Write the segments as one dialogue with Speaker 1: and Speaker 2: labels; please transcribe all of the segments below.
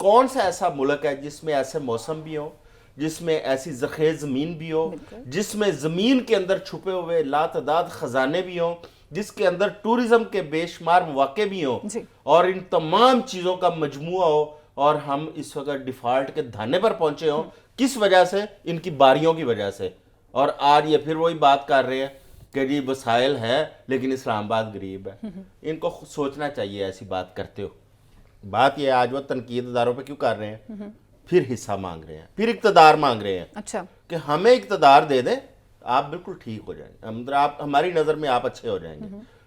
Speaker 1: کون سا ایسا ملک ہے جس میں ایسے موسم بھی ہوں, جس میں ایسی زرخیز زمین بھی ہو, جس میں زمین کے اندر چھپے ہوئے لاتعداد خزانے بھی ہوں, جس کے اندر ٹورزم کے بے شمار مواقع بھی ہوں, اور ان تمام چیزوں کا مجموعہ ہو, اور ہم اس وقت ڈیفالٹ کے دھانے پر پہنچے ہوں. کس وجہ سے؟ ان کی باریوں کی وجہ سے. اور آج یہ پھر وہی بات کر رہے ہیں کہ جی وسائل ہے لیکن اسلام آباد غریب ہے. ان کو سوچنا چاہیے ایسی بات کرتے ہو. بات یہ آج وہ تنقید اداروں پہ کیوں کر رہے ہیں, پھر حصہ مانگ رہے ہیں, پھر اقتدار مانگ رہے ہیں.
Speaker 2: اچھا,
Speaker 1: کہ ہمیں اقتدار دے دیں, آپ بالکل ٹھیک ہو جائیں گے, آپ ہماری نظر میں آپ اچھے ہو جائیں گے.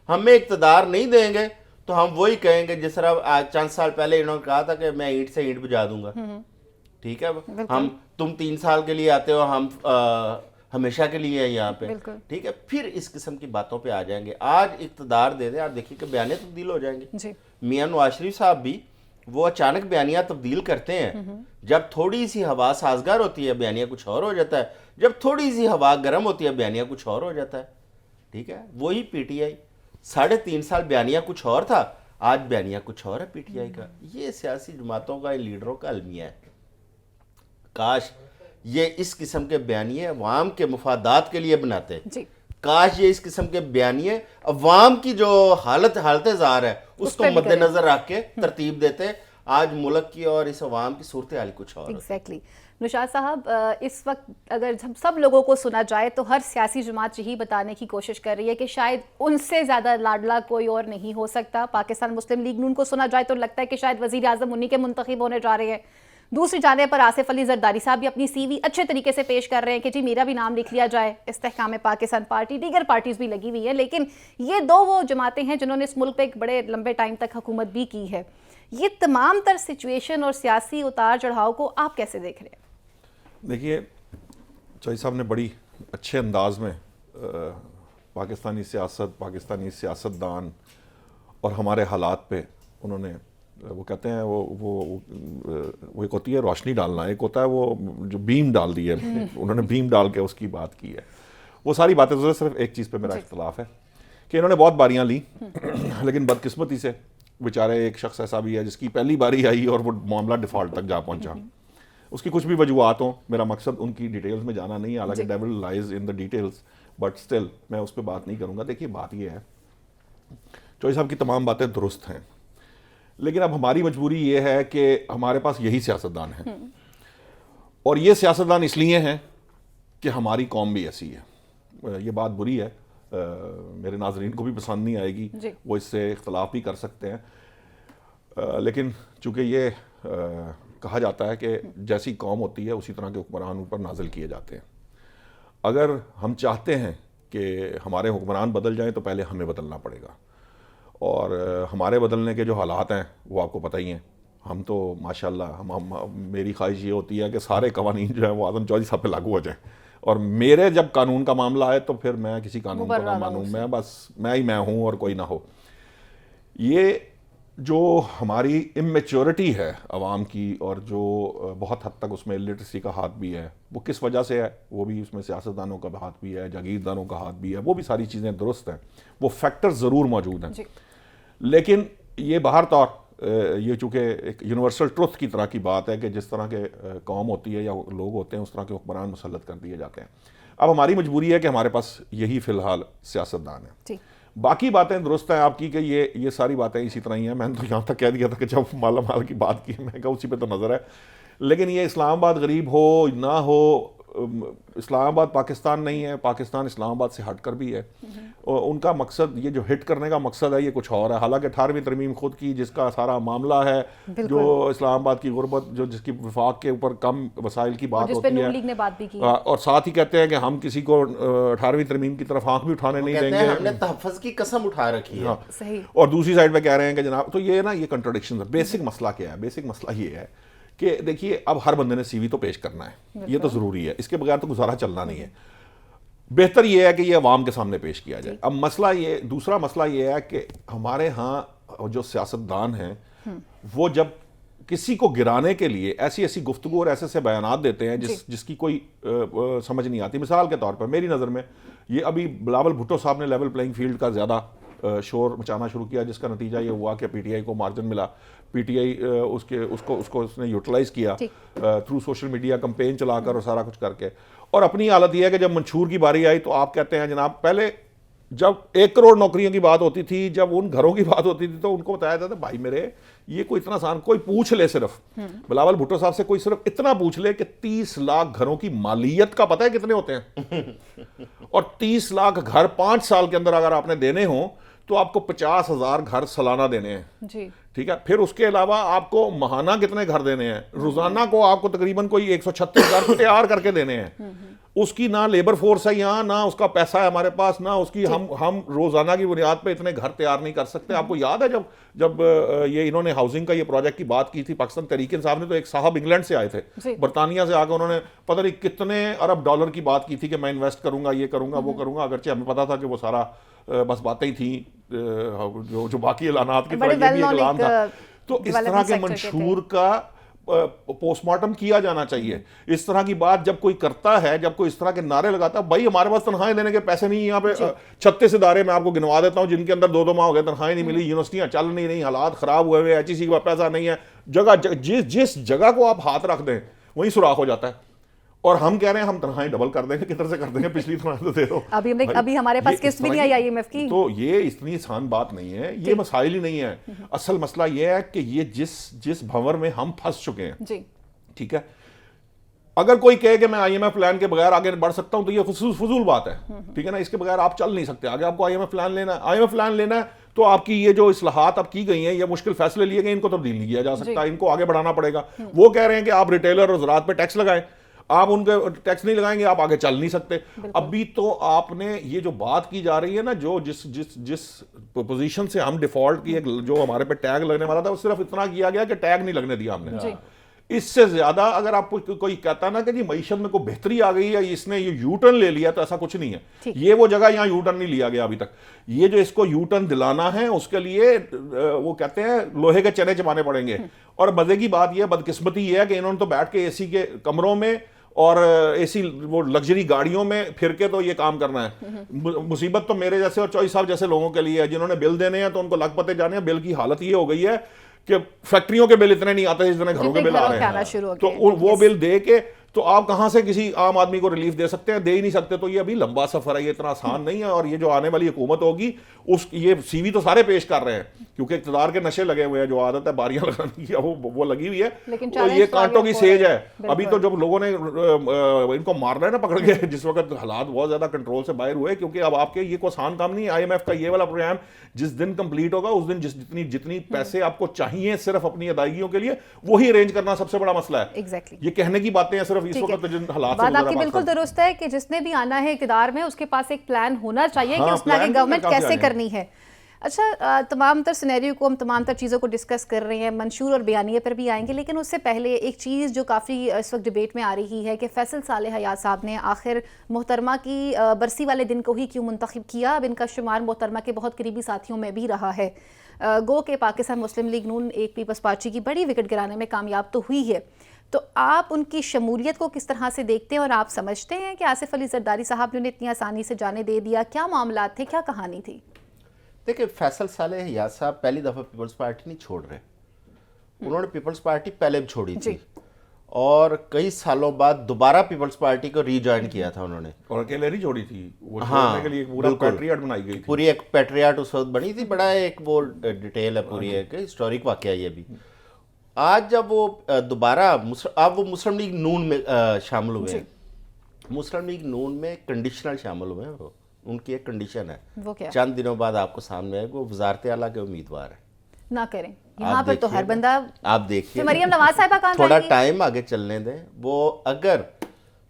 Speaker 1: ہمیں اقتدار نہیں دیں گے تو ہم وہی کہیں گے جس طرح چند سال پہلے انہوں نے کہا تھا کہ میں اینٹ سے اینٹ بجا دوں گا. ٹھیک ہے, ہم تم 3 سال کے لیے آتے ہو, ہم ہمیشہ کے لیے ہیں یہاں پہ. ٹھیک ہے, پھر اس قسم کی باتوں پہ آ جائیں گے. آج اقتدار دے دیں, آپ دیکھیے کہ بیانیے تبدیل ہو جائیں گے. میاں نواز شریف صاحب بھی وہ اچانک بیانیاں تبدیل کرتے ہیں. جب تھوڑی سی ہوا سازگار ہوتی ہے بیانیہ کچھ اور ہو جاتا ہے, جب تھوڑی سی ہوا گرم ہوتی ہے بیانیہ کچھ اور ہو جاتا ہے. ٹھیک ہے, وہی پی ٹی آئی 3.5 سال بیانیہ کچھ اور تھا, آج بیانیہ کچھ اور ہے پی ٹی آئی کا. یہ سیاسی جماعتوں کا, لیڈروں کا المیہ ہے. کاش یہ اس قسم کے بیانیے عوام کے مفادات کے لیے بناتے. کاش یہ اس قسم کے بیانیے عوام کی جو حالت زار ہے اس کو مد نظر رکھ کے ترتیب دیتے. آج ملک کی اور اس عوام کی صورتحال کچھ اور.
Speaker 2: ایگزیکٹلی. نشاط صاحب, اس وقت اگر ہم سب لوگوں کو سنا جائے تو ہر سیاسی جماعت یہی بتانے کی کوشش کر رہی ہے کہ شاید ان سے زیادہ لاڈلا کوئی اور نہیں ہو سکتا. پاکستان مسلم لیگ نون کو سنا جائے تو لگتا ہے کہ شاید وزیر اعظم انہی کے منتخب ہونے جا رہے ہیں. دوسری جانب پر آصف علی زرداری صاحب بھی اپنی سی وی اچھے طریقے سے پیش کر رہے ہیں کہ جی میرا بھی نام لکھ لیا جائے. استحکام پاکستان پارٹی, دیگر پارٹیز بھی لگی ہوئی ہیں, لیکن یہ 2 وہ جماعتیں ہیں جنہوں نے اس ملک پہ ایک بڑے لمبے ٹائم تک حکومت بھی کی ہے. یہ تمام تر سچویشن اور سیاسی اتار چڑھاؤ کو آپ کیسے دیکھ رہے ہیں؟
Speaker 3: دیکھیے, چوہدری صاحب نے بڑی اچھے انداز میں پاکستانی سیاست, پاکستانی سیاستدان اور ہمارے حالات پہ انہوں نے, وہ کہتے ہیں وہ ایک ہوتی ہے روشنی ڈالنا, ایک ہوتا ہے وہ جو بیم ڈال دی ہے, انہوں نے بیم ڈال کے اس کی بات کی ہے. وہ ساری باتیں صرف ایک چیز پہ میرا اختلاف ہے کہ انہوں نے بہت باریاں لی, لیکن بدقسمتی سے بیچارے ایک شخص ایسا بھی ہے جس کی پہلی باری آئی اور وہ معاملہ ڈیفالٹ تک جا پہنچا. اس کی کچھ بھی وجوہات ہوں, میرا مقصد ان کی ڈیٹیلز میں جانا نہیں ہے, حالانکہ devil lies in the details, but still میں اس پہ بات نہیں کروں گا. دیکھیے بات یہ ہے, چوہدری صاحب کی تمام باتیں درست ہیں, لیکن اب ہماری مجبوری یہ ہے کہ ہمارے پاس یہی سیاستدان ہیں, اور یہ سیاستدان اس لیے ہیں کہ ہماری قوم بھی ایسی ہے. یہ بات بری ہے, میرے ناظرین کو بھی پسند نہیں آئے گی, وہ اس سے اختلاف بھی کر سکتے ہیں, لیکن چونکہ یہ کہا جاتا ہے کہ جیسی قوم ہوتی ہے اسی طرح کے حکمران اوپر نازل کیے جاتے ہیں. اگر ہم چاہتے ہیں کہ ہمارے حکمران بدل جائیں تو پہلے ہمیں بدلنا پڑے گا, اور ہمارے بدلنے کے جو حالات ہیں وہ آپ کو پتہ ہی ہیں. ہم تو ماشاءاللہ میری خواہش یہ ہوتی ہے کہ سارے قوانین جو ہیں وہ اعظم چودھری صاحب پہ لاگو ہو جائیں, اور میرے جب قانون کا معاملہ آئے تو پھر میں کسی قانون کو نہ مانوں, میں بس میں ہی میں ہوں اور کوئی نہ ہو. یہ جو ہماری امیچورٹی ہے عوام کی, اور جو بہت حد تک اس میں لٹریسی کا ہاتھ بھی ہے, وہ کس وجہ سے ہے, وہ بھی اس میں سیاستدانوں کا ہاتھ بھی ہے, جاگیرداروں کا ہاتھ بھی ہے, وہ بھی ساری چیزیں درست ہیں, وہ فیکٹر ضرور موجود ہیں. لیکن یہ باہر طور یہ چونکہ ایک یونیورسل ٹروتھ کی طرح کی بات ہے کہ جس طرح کے قوم ہوتی ہے یا لوگ ہوتے ہیں اس طرح کے حکمران مسلط کر دیے جاتے ہیں. اب ہماری مجبوری ہے کہ ہمارے پاس یہی فی الحال سیاستدان ہیں. باقی باتیں درست ہیں آپ کی کہ یہ ساری باتیں اسی طرح ہی ہیں. میں نے تو یہاں تک کہہ دیا تھا کہ جب مالا مال کی بات کی میں کہا اسی پہ تو نظر ہے, لیکن یہ اسلام آباد غریب ہو نہ ہو, اسلام آباد پاکستان نہیں ہے, پاکستان اسلام آباد سے ہٹ کر بھی ہے. اور ان کا مقصد, یہ جو ہٹ کرنے کا مقصد ہے یہ کچھ اور ہے. حالانکہ 18ویں ترمیم خود کی جس کا سارا معاملہ ہے, جو اسلام آباد کی غربت, جو جس کی وفاق کے اوپر کم وسائل کی بات ہوتی ہے, اور ساتھ ہی کہتے ہیں کہ ہم کسی کو 18ویں ترمیم کی طرف آنکھ بھی اٹھانے نہیں دیں گے,
Speaker 1: ہم نے تحفظ کی قسم اٹھا رکھی ہے.
Speaker 3: اور دوسری سائڈ پہ کہہ رہے ہیں کہ جناب, تو یہ نا یہ کنٹراڈکشن ہے. بیسک مسئلہ کیا ہے؟ بیسک مسئلہ یہ ہے کہ دیکھیے اب ہر بندے نے سی وی تو پیش کرنا ہے, یہ تو ضروری ہے, اس کے بغیر تو گزارا چلنا نہیں ہے. بہتر یہ ہے کہ یہ عوام کے سامنے پیش کیا جائے. اب مسئلہ یہ, دوسرا مسئلہ یہ ہے کہ ہمارے ہاں جو سیاستدان ہیں وہ جب کسی کو گرانے کے لیے ایسی ایسی گفتگو اور ایسے ایسے بیانات دیتے ہیں جس کی کوئی سمجھ نہیں آتی. مثال کے طور پر میری نظر میں یہ ابھی بلاول بھٹو صاحب نے لیول پلینگ فیلڈ کا زیادہ شور مچانا شروع کیا، جس کا نتیجہ یہ ہوا کہ پی ٹی آئی کو مارجن ملا. پی ٹی آئی اس نے یوٹیلائز کیا تھرو سوشل میڈیا کمپین چلا کر اور سارا کچھ کر کے. اور اپنی حالت یہ ہے کہ جب منشور کی باری آئی تو آپ کہتے ہیں جناب پہلے جب 1 کروڑ نوکریوں کی بات ہوتی تھی، جب ان گھروں کی بات ہوتی تھی تو ان کو بتایا جاتا تھا بھائی میرے یہ کوئی اتنا آسان، کوئی پوچھ لے صرف بلاول بھٹو صاحب سے، کوئی صرف اتنا پوچھ لے کہ 30 لاکھ گھروں کی مالیت کا پتہ ہے کتنے ہوتے ہیں؟ اور 30 لاکھ گھر 5 سال کے اندر اگر آپ نے دینے ہوں تو آپ کو 50,000 گھر سالانہ دینے ہیں
Speaker 2: جی
Speaker 3: ٹھیک ہے. پھر اس کے علاوہ آپ کو ماہانہ کتنے گھر دینے ہیں؟ روزانہ کو آپ کو تقریباً کوئی 136 گھر تیار کر کے دینے ہیں. اس کی نہ لیبر فورس ہے یہاں، نہ اس کا پیسہ ہے ہمارے پاس، نہ اس کی ہم روزانہ کی بنیاد پہ اتنے گھر تیار نہیں کر سکتے. آپ کو یاد ہے جب یہ انہوں نے ہاؤسنگ کا یہ پروجیکٹ کی بات کی تھی پاکستان تحریک انصاف نے، تو ایک صاحب انگلینڈ سے آئے تھے، برطانیہ سے آ کے انہوں نے پتہ نہیں کتنے ارب ڈالر کی بات کی تھی کہ میں انویسٹ کروں گا، یہ کروں گا، وہ کروں گا. اگرچہ ہمیں پتا تھا کہ وہ سارا بس باتیں ہی تھیں، جو باقی اعلانات کی طرح یہ بھی ایک اعلان تھا. تو اس طرح کے منشور کا پوسٹ مارٹم کیا جانا چاہیے. اس طرح کی بات جب کوئی کرتا ہے، جب کوئی اس طرح کے نعرے لگاتا ہے، بھائی ہمارے پاس تنخواہیں لینے کے پیسے نہیں. یہاں پہ 36 ادارے میں آپ کو گنوا دیتا ہوں جن کے اندر 2 ماہ ہو گئے تنخواہیں نہیں ملی، یونیورسٹیاں چل نہیں رہی، حالات خراب ہوئے ہوئے، HEC کا پیسہ نہیں ہے. جس جگہ کو آپ ہاتھ رکھ دیں وہیں سوراخ ہو جاتا ہے. اور ہم کہہ رہے ہیں ہم تنخواہیں ڈبل کر دیں گے، کدھر سے کر دیں گے؟ پچھلی تنخواہیں تو دے دو.
Speaker 2: ابھی ہمارے پاس قسط بھی نہیں آئی IMF کی.
Speaker 3: تو یہ اتنی آسان بات نہیں ہے، یہ مسائل ہی نہیں ہے. اصل مسئلہ یہ ہے کہ یہ جس بھنور میں ہم پھنس چکے ہیں
Speaker 2: جی
Speaker 3: ٹھیک ہے. اگر کوئی کہے کہ میں IMF پلان کے بغیر آگے بڑھ سکتا ہوں تو یہ فضول بات ہے ٹھیک ہے نا. اس کے بغیر آپ چل نہیں سکتے آگے. آپ کو IMF پلان لینا ہے، IMF پلان لینا ہے تو آپ کی یہ جو اصلاحات اب کی گئی ہیں، یہ مشکل فیصلے لیے گئے، ان کو تبدیل نہیں کیا جا سکتا، ان کو آگے بڑھانا پڑے گا. وہ کہہ رہے ہیں کہ آپ ریٹیلر اور زراعت پہ ٹیکس لگائیں، آپ ان کے ٹیکس نہیں لگائیں گے آپ آگے چل نہیں سکتے. ابھی تو آپ نے یہ جو بات کی جا رہی ہے نا، جو جس پوزیشن سے ہم ڈیفالٹ کی، جو ہمارے پہ ٹیگ لگنے والا تھا، وہ صرف اتنا کیا گیا کہ ٹیگ نہیں لگنے دیا ہم نے. اس سے زیادہ اگر آپ کوئی کہتا نا کہ جی معیشت میں کوئی بہتری آ گئی ہے، اس نے یہ یو ٹرن لے لیا، تو ایسا کچھ نہیں ہے. یہ وہ جگہ یہاں یو ٹرن نہیں لیا گیا ابھی تک. یہ جو اس کو یو ٹرن دلانا ہے اس کے لیے وہ کہتے ہیں لوہے کے چنے چبانے پڑیں گے. اور مزے کی بات یہ بدقسمتی یہ ہے کہ انہوں نے تو بیٹھ کے AC کے کمروں میں اور AC وہ لگژری گاڑیوں میں پھر کے تو یہ کام کرنا ہے. مصیبت تو میرے جیسے اور چوئی صاحب جیسے لوگوں کے لیے ہے جنہوں نے بل دینے ہیں، تو ان کو لگ پتے جانے ہیں. بل کی حالت یہ ہو گئی ہے کہ فیکٹریوں کے بل اتنے نہیں آتے جتنے گھروں کے بل آ رہے ہیں. تو وہ بل دے کے تو آپ کہاں سے کسی عام آدمی کو ریلیف دے سکتے ہیں؟ دے ہی نہیں سکتے. تو یہ ابھی لمبا سفر ہے، یہ اتنا آسان نہیں ہے. اور یہ جو آنے والی حکومت ہوگی یہ CV تو سارے پیش کر رہے ہیں کیونکہ اقتدار کے نشے لگے ہوئے ہیں. جو عادت ہے باریاں لگانے کی وہ لگی ہوئی ہے. تو یہ کانٹوں کی سیج ہے. ابھی تو جب لوگوں نے ان کو مارنا ہے نا پکڑ کے، جس وقت حالات بہت زیادہ کنٹرول سے باہر ہوئے، کیونکہ اب آپ کے یہ کوئی آسان کام نہیں ہے. IMF کا یہ والا پروگرام جس دن کمپلیٹ ہوگا اس دن جتنی پیسے آپ کو چاہیے صرف اپنی ادائیگیوں کے لیے، وہی ارینج کرنا سب سے بڑا مسئلہ ہے. یہ کہنے کی باتیں ہیں صرف اس وقت جن حالات سے
Speaker 2: بات آپ کی بالکل درست ہے کہ جس نے بھی آنا ہے اقتدار میں اس کے پاس ایک پلان ہونا چاہیے کہ اس میں آگے گورنمنٹ کیسے کرنی ہے. اچھا، تمام تر سینیریو کو ہم تمام تر چیزوں کو ڈسکس کر رہے ہیں، منشور اور بیانیے پر بھی آئیں گے، لیکن اس سے پہلے ایک چیز جو کافی اس وقت ڈیبیٹ میں آ رہی ہے کہ فیصل صالح حیات صاحب نے آخر محترمہ کی برسی والے دن کو ہی کیوں منتخب کیا. اب ان کا شمار محترمہ کے بہت قریبی ساتھیوں میں بھی رہا ہے. گو کہ پاکستان مسلم لیگ نون ایک پیپلز پارٹی کی بڑی وکٹ گرانے میں کامیاب تو ہوئی ہے، تو آپ ان کی شمولیت کو کس طرح سے دیکھتے ہیں؟ اور آپ سمجھتے ہیں کہ آصف علی زرداری صاحب نے انہیں اتنی آسانی سے جانے دے دیا؟ کیا معاملات تھے، کیا کہانی تھی؟
Speaker 1: دیکھیں، فیصل صالح حیات صاحب پہلی دفعہ پیپلز پارٹی نہیں چھوڑ رہے. انہوں نے پیپلز پارٹی پہلے بھی چھوڑی تھی اور کئی سالوں بعد دوبارہ پیپلز پارٹی کو ری جوائن کیا تھا انہوں نے. اور
Speaker 3: اکیلے نہیں چھوڑی تھی، وہ چھوڑنے کے لیے پورا پیٹریاٹ بنائی گئی تھی.
Speaker 1: پوری ایک پیٹریاٹ اس وقت بنی تھی. بڑا ایک وہ ڈیٹیل ہے، پوری ایک ہسٹورک واقعہ یہ بھی. آج جب وہ دوبارہ اب وہ مسلم لیگ نون میں شامل ہوئے ہیں. مسلم لیگ نون میں کنڈیشنل شامل ہوئے ہیں. ان کی ایک کنڈیشن ہے، چند دنوں بعد آپ کو سامنے آئے وہ وزارت اعلیٰ کے امیدوار ہیں.
Speaker 2: نہ کریں یہاں پر تو ہر بندہ.
Speaker 1: آپ دیکھیے
Speaker 2: مریم نواز صاحبہ کہاں
Speaker 1: تھوڑا ٹائم آگے چلنے دیں. وہ اگر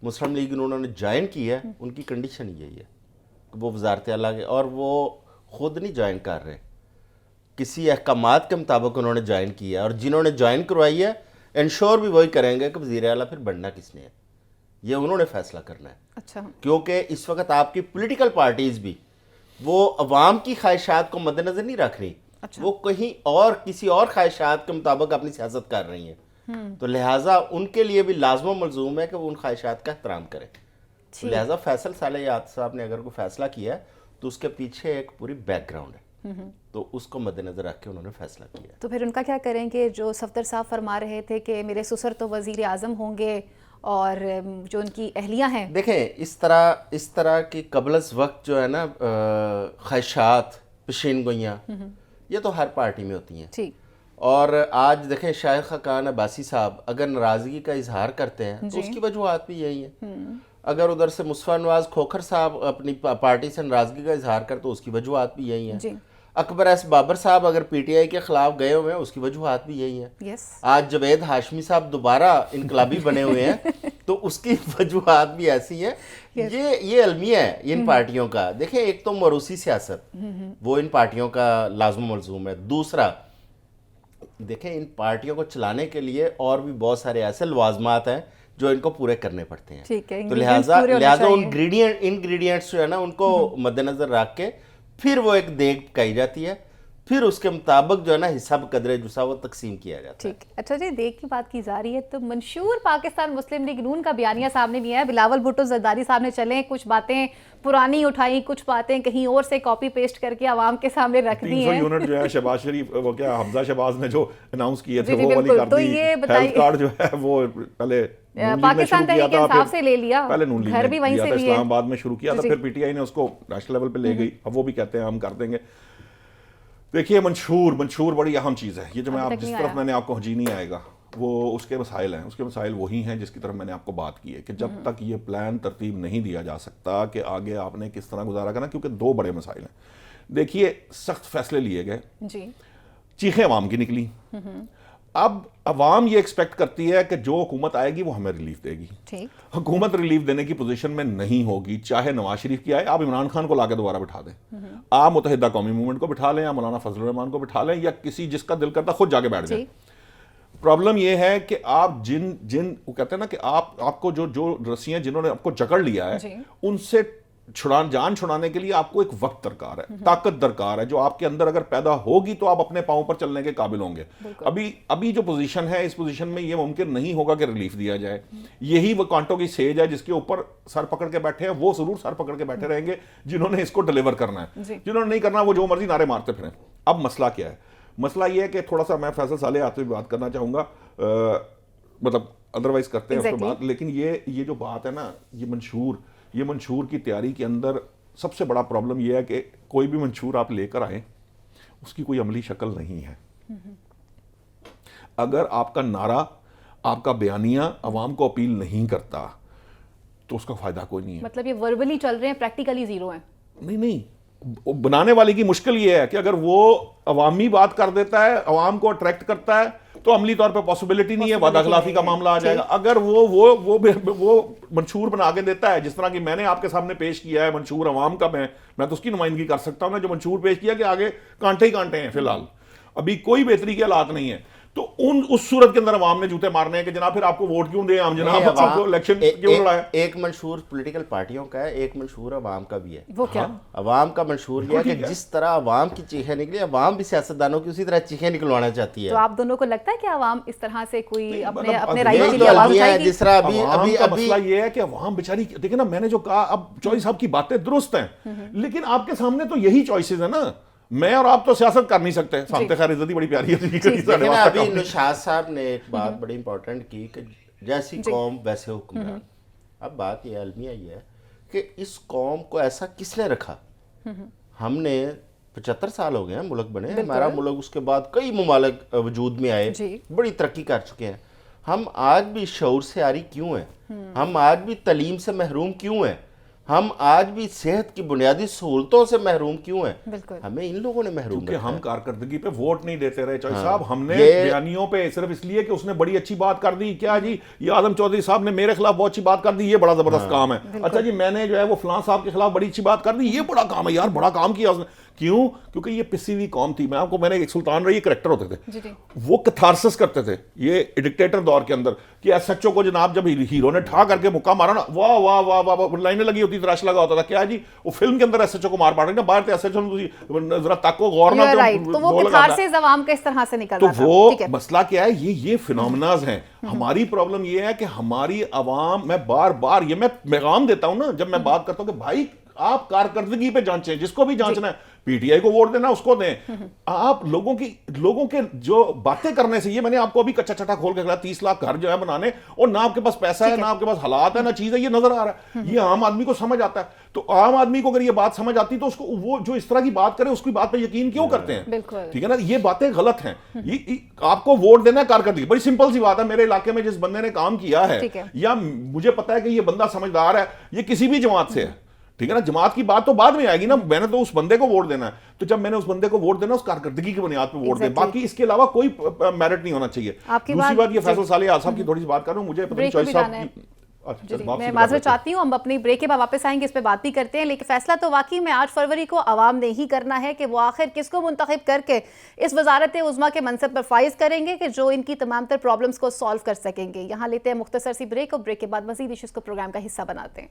Speaker 1: مسلم لیگ انہوں نے جوائن کی ہے، ان کی کنڈیشن یہی ہے کہ وہ وزارت اعلیٰ کے، اور وہ خود نہیں جوائن کر رہے، کسی احکامات کے مطابق انہوں نے جوائن کیا ہے. اور جنہوں نے جوائن کروائی ہے انشور بھی وہی کریں گے کہ وزیر اعلیٰ پھر بننا کس نے ہے، یہ انہوں نے فیصلہ کرنا ہے.
Speaker 2: اچھا،
Speaker 1: کیونکہ اس وقت آپ کی پولیٹیکل پارٹیز بھی وہ عوام کی خواہشات کو مد نظر نہیں رکھ رہی. وہ کہیں اور کسی اور خواہشات کے مطابق اپنی سیاست کر رہی ہیں. تو لہٰذا ان کے لیے بھی لازم و ملزوم ہے کہ وہ ان خواہشات کا احترام کریں. لہٰذا فیصل صالح حیات صاحب نے اگر کوئی فیصلہ کیا ہے تو اس کے پیچھے ایک پوری بیک گراؤنڈ ہے. تو اس کو مد نظر رکھ کے انہوں نے فیصلہ کیا.
Speaker 2: تو پھر ان کا کیا کریں کہ جو صفدر صاحب فرما رہے تھے کہ میرے سسر تو وزیر اعظم ہوں گے اور جو ان کی اہلیہ ہیں.
Speaker 1: دیکھیں اس طرح کی قبل از وقت جو ہے نا خواہشات پیشین گوئیاں یہ تو ہر پارٹی میں ہوتی ہیں.
Speaker 2: ٹھیک.
Speaker 1: اور آج دیکھیں شاہد خاقان عباسی صاحب اگر ناراضگی کا اظہار کرتے ہیں تو اس کی وجوہات بھی یہی ہیں. اگر ادھر سے مصطفیٰ نواز کھوکھر صاحب اپنی پارٹی سے ناراضگی کا اظہار کرتے تو اس کی وجوہات بھی یہی ہیں. اکبر ایس بابر صاحب اگر پی ٹی آئی کے خلاف گئے ہوئے ہیں اس کی وجوہات بھی یہی ہیں. آج جوید ہاشمی صاحب دوبارہ انقلابی بنے ہوئے ہیں تو اس کی وجوہات بھی ایسی ہیں. یہ المیہ ہے ان پارٹیوں کا. دیکھیں ایک تو موروثی سیاست وہ ان پارٹیوں کا لازم و ملزوم ہے. دوسرا دیکھیں ان پارٹیوں کو چلانے کے لیے اور بھی بہت سارے ایسے لوازمات ہیں جو ان کو پورے کرنے پڑتے ہیں. تو لہٰذا انگریڈینٹس جو ہے نا ان کو مد نظر رکھ کے پھر وہ ایک دیگ پکائی جاتی ہے, پھر اس کے مطابق جو ہے نا حصہ بقدر جسا وہ تقسیم کیا جاتا ہے.
Speaker 2: ٹھیک. اچھا جی, دیگ کی بات کی جا رہی ہے تو منشور پاکستان مسلم لیگ نون کا بیانیہ سامنے بھی ہے. بلاول بھٹو زرداری صاحب نے چلیں کچھ باتیں پرانی اٹھائیں, کچھ باتیں کہیں اور سے کاپی پیسٹ کر کے عوام کے سامنے رکھ دی ہیں.
Speaker 3: 300 یونٹ جو ہے شہباز شریف وہ کیا حمزہ شہباز نے جو اناؤنس کیے تھے وہ والی کر دی. ہیلتھ کارڈ جو ہے وہ پہلے
Speaker 2: پاکستان تحریک انصاف سے لے لیا,
Speaker 3: پہلے نون لیگ
Speaker 2: گھر بھی وہیں سے لیے,
Speaker 3: اسلام آباد میں شروع کیا تھا, پھر پی ٹی آئی نے اس کو نیشنل لیول پہ لے گئی. اب وہ بھی کہتے ہیں ہم کر دیں گے. دیکھیے منشور بڑی اہم چیز ہے. یہ جو میں جس طرف میں نے آپ کو جی نہیں آئے گا وہ اس کے مسائل ہیں. اس کے مسائل وہی ہیں جس کی طرف میں نے آپ کو بات کی ہے کہ جب تک یہ پلان ترتیب نہیں دیا جا سکتا کہ آگے آپ نے کس طرح گزارا کرنا, کیونکہ دو بڑے مسائل ہیں. دیکھیے سخت فیصلے لیے گئے, چیخیں عوام کی نکلی. اب عوام یہ ایکسپیکٹ کرتی ہے کہ جو حکومت آئے گی وہ ہمیں ریلیف دے گی. حکومت ریلیف دینے کی پوزیشن میں نہیں ہوگی, چاہے نواز شریف کی آئے. آپ عمران خان کو لا کے دوبارہ بٹھا دیں, آپ متحدہ قومی موومنٹ کو بٹھا لیں, یا مولانا فضل الرحمان کو بٹھا لیں, یا کسی جس کا دل کرتا خود جا کے بیٹھ جائیں. پرابلم یہ ہے کہ آپ جن وہ کہتے ہیں نا کہ آپ کو جو رسیاں جنہوں نے آپ کو جکڑ لیا ہے ان سے جان چھڑانے کے لیے آپ کو ایک وقت درکار ہے, طاقت درکار ہے, جو آپ کے اندر اگر پیدا ہوگی تو آپ اپنے پاؤں پر چلنے کے قابل ہوں گے. ابھی جو پوزیشن ہے اس پوزیشن میں یہ ممکن نہیں ہوگا کہ ریلیف دیا جائے. یہی وہ کانٹوں کی سیج ہے جس کے اوپر سر پکڑ کے بیٹھے ہیں. وہ ضرور سر پکڑ کے بیٹھے رہیں گے جنہوں نے اس کو ڈیلیور کرنا ہے. جنہوں نے نہیں کرنا وہ جو مرضی نعرے مارتے پھریں. اب مسئلہ کیا ہے؟ مسئلہ یہ ہے کہ تھوڑا سا میں فیصل صالح آتے ہوئے بات کرنا چاہوں گا, مطلب ادروائز کرتے ہیں اس کے بعد. لیکن یہ جو بات ہے نا, یہ منشور کی تیاری کے اندر سب سے بڑا پرابلم یہ ہے کہ کوئی بھی منشور آپ لے کر آئیں اس کی کوئی عملی شکل نہیں ہے. اگر آپ کا نعرہ, آپ کا بیانیہ عوام کو اپیل نہیں کرتا تو اس کا فائدہ کوئی نہیں ہے.
Speaker 2: مطلب یہ وربلی چل رہے ہیں, پریکٹیکلی زیرو ہیں.
Speaker 3: نہیں, بنانے والے کی مشکل یہ ہے کہ اگر وہ عوامی بات کر دیتا ہے, عوام کو اٹریکٹ کرتا ہے, تو عملی طور پہ پاسبلٹی نہیں ہے, وعدہ خلافی کا معاملہ آ جائے گا. اگر وہ منشور بنا کے دیتا ہے جس طرح کی میں نے آپ کے سامنے پیش کیا ہے منشور عوام کا, میں تو اس کی نمائندگی کر سکتا ہوں نا. جو منشور پیش کیا کہ آگے کانٹے ہی کانٹے ہیں, فی الحال ابھی کوئی بہتری کے حالات نہیں ہے, تو اس صورت کے اندر عوام نے جوتے مارنے ہیں کہ جناب پھر آپ کو ووٹ کیوں دیں ہم, جناب آپ کو الیکشن کیوں لڑائیں.
Speaker 1: ایک منشور پولیٹیکل پارٹیوں کا ہے, ایک منشور عوام کا بھی ہے.
Speaker 2: وہ کیا
Speaker 1: عوام کا منشور یہ ہے کہ جس طرح عوام کی چیخیں نکلی, عوام بھی سیاستدانوں کی اسی طرح چیخیں نکلوانا چاہتی ہے.
Speaker 2: تو آپ دونوں کو لگتا ہے کہ عوام اس طرح سے کوئی اپنے
Speaker 1: رائٹ کے لیے آواز اٹھائے گی؟ جس طرح ابھی
Speaker 3: مسئلہ یہ ہے کہ عوام بیچاری, دیکھیں نا میں نے جو کہا, اب چوہدری صاحب کی باتیں درست ہیں لیکن آپ کے سامنے تو یہی چوائسز ہیں نا. میں اور آپ تو سیاست کر نہیں سکتے. سامتے خیر عزتی بڑی پیاری ہے.
Speaker 1: ابھی نشاط صاحب نے ایک بات بڑی امپورٹنٹ کی کہ جیسی قوم ویسے حکمران. اب بات یہ المیہ یہ ہے کہ اس قوم کو ایسا کس نے رکھا. ہم نے 75 سال ہو گئے ہیں ملک بنے, ہمارا ملک اس کے بعد کئی ممالک وجود میں آئے, بڑی ترقی کر چکے ہیں. ہم آج بھی شعور سے عاری کیوں ہیں؟ ہم آج بھی تعلیم سے محروم کیوں ہیں؟ ہم آج بھی صحت کی بنیادی سہولتوں سے محروم کیوں ہیں؟ ہمیں ان لوگوں نے محروم
Speaker 3: کیونکہ ہم کارکردگی پہ ووٹ نہیں دیتے رہے. چوہدری صاحب ہم نے بیانیوں پہ صرف اس لیے کہ اس نے بڑی اچھی بات کر دی, کیا جی یہ اعظم چودھری صاحب نے میرے خلاف بہت اچھی بات کر دی, یہ بڑا زبردست کام ہے. اچھا جی میں نے جو ہے وہ فلاں صاحب کے خلاف بڑی اچھی بات کر دی, یہ بڑا کام ہے, یار بڑا کام کیا اس نے. کیوں؟ کیونکہ یہ پسی ہوئی قوم تھی. میں نے ایک سلطان رہی کریکٹر ہوتے تھے, وہ کتھارسس کرتے تھے یہ ڈکٹیٹر دور کے اندر کہ ایس ایچ او کو جناب جب ہیرو نے ٹھا کر کے مکہ مارا نا, واہ واہ واہ واہ لائنیں لگی ہوتی, تراش لگا ہوتا تھا. کیا جی وہ فلم کے اندر ایس ایچ او کو مار پاڑ رہے نا, باہر ایس ایچ او ذرا تاکو غور نہ,
Speaker 2: تو وہ کتھارسس عوام کا اس طرح سے نکل رہا تھا.
Speaker 3: تو وہ مسئلہ کیا ہے, یہ فینومناز ہیں. ہماری پرابلم یہ ہے کہ ہماری عوام, میں بار بار یہ میں پیغام دیتا ہوں نا جب میں بات کرتا ہوں کہ بھائی آپ کارکردگی پہ جانچیں, جس کو بھی جانچنا ہے, پی ٹی آئی کو ووٹ دینا اس کو دیں. آپ لوگوں کے جو باتیں کرنے سے, یہ میں نے آپ کو ابھی کچا چٹا کھول کے کہا 30 لاکھ گھر جو ہے بنانے, اور نہ آپ کے پاس پیسہ ہے, نہ آپ کے پاس حالات ہے, نہ چیز ہے, یہ نظر آ رہا ہے. یہ عام آدمی کو سمجھ آتا ہے. تو عام آدمی کو اگر یہ بات سمجھ آتی تو اس کو, وہ جو اس طرح کی بات کرے اس کی بات پہ یقین کیوں کرتے ہیں؟ ٹھیک ہے نا, یہ باتیں غلط ہیں. آپ کو ووٹ دینا ہے کارکردگی, بڑی سمپل سی بات ہے. میرے علاقے میں جس بندے نے کام کیا ہے, یا مجھے پتا ہے کہ یہ بندہ سمجھدار ہے, یہ کسی بھی جماعت سے ہے, ٹھیک ہے نا, جماعت کی بات تو بعد میں آئے گی نا, میں نے تو اس بندے کو ووٹ دینا ہے. تو جب میں نے اس بندے کو ووٹ دینا, اس کارکردگی کی بنیاد پہ ووٹ دیں, باقی اس کے علاوہ کوئی میرٹ نہیں ہونا چاہیے. دوسری بات, یہ فیصل صالح صاحب کی تھوڑی سی بات کر رہا ہوں, مجھے پتہ نہیں چوائس صاحب
Speaker 2: میں معذرت چاہتی ہوں, ہم اپنی بریک کے بعد واپس آئیں گے, اس پہ بات بھی کرتے ہیں. لیکن فیصلہ تو واقعی میں 8 فروری کو عوام نے ہی کرنا ہے کہ وہ آخر کس کو منتخب کر کے اس وزارت عظمیٰ کے منصب پر فائز کریں گے کہ جو ان کی تمام تر پرابلمز کو سالو کر سکیں گے. یہاں لیتے ہیں مختصر سی بریک, اور بریک کے بعد مزید ایشوز کو پروگرام کا حصہ بناتے ہیں.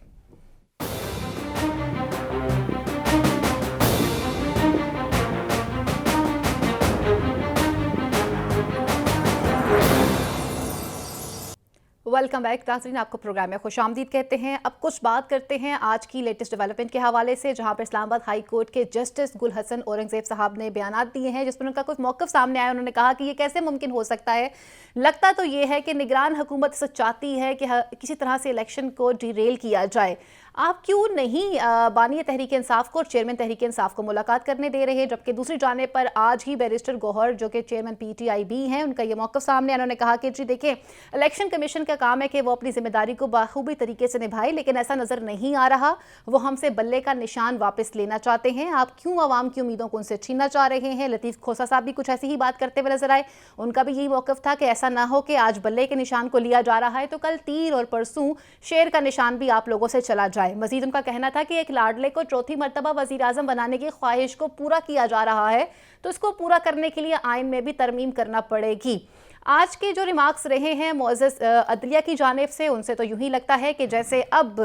Speaker 2: ویلکم بیک ناظرین, آپ کو پروگرام میں خوش آمدید کہتے ہیں. اب کچھ بات کرتے ہیں آج کی لیٹسٹ ڈیولپمنٹ کے حوالے سے, جہاں پر اسلام آباد ہائی کورٹ کے جسٹس گل حسن اورنگزیب صاحب نے بیانات دیے ہیں, جس پر ان کا کچھ موقف سامنے آیا. انہوں نے کہا کہ یہ کیسے ممکن ہو سکتا ہے, لگتا تو یہ ہے کہ نگران حکومت سے چاہتی ہے کہ کسی طرح سے الیکشن کو ڈیریل کیا جائے. آپ کیوں نہیں بانی تحریک انصاف کو اور چیئرمین تحریک انصاف کو ملاقات کرنے دے رہے؟ جبکہ دوسری جانب پر آج ہی بیرسٹر گوہر جو کہ چیئرمین پی ٹی آئی بھی ہیں, ان کا یہ موقف سامنے. انہوں نے کہا کہ جی دیکھیں, الیکشن کمیشن کا کام ہے کہ وہ اپنی ذمہ داری کو بخوبی طریقے سے نبھائے, لیکن ایسا نظر نہیں آ رہا. وہ ہم سے بلے کا نشان واپس لینا چاہتے ہیں. آپ کیوں عوام کی امیدوں کو ان سے چھیننا چاہ رہے ہیں؟ لطیف کھوسا صاحب بھی کچھ ایسی ہی بات کرتے ہوئے نظر آئے. ان کا بھی یہی موقف تھا کہ ایسا نہ ہو کہ آج بلے کے نشان کو لیا جا رہا ہے تو کل تیر اور پرسوں شیر کا نشان بھی آپ لوگوں سے چلا جائے. مزید ان کا کہنا تھا کہ ایک لاڈلے کو چوتھی مرتبہ وزیر اعظم بنانے کی خواہش کو پورا کیا جا رہا ہے, تو اس کو پورا کرنے کے لیے آئین میں بھی ترمیم کرنا پڑے گی. آج کے جو ریمارکس رہے ہیں معزز عدلیہ کی جانب سے, ان سے تو یوں ہی لگتا ہے کہ جیسے اب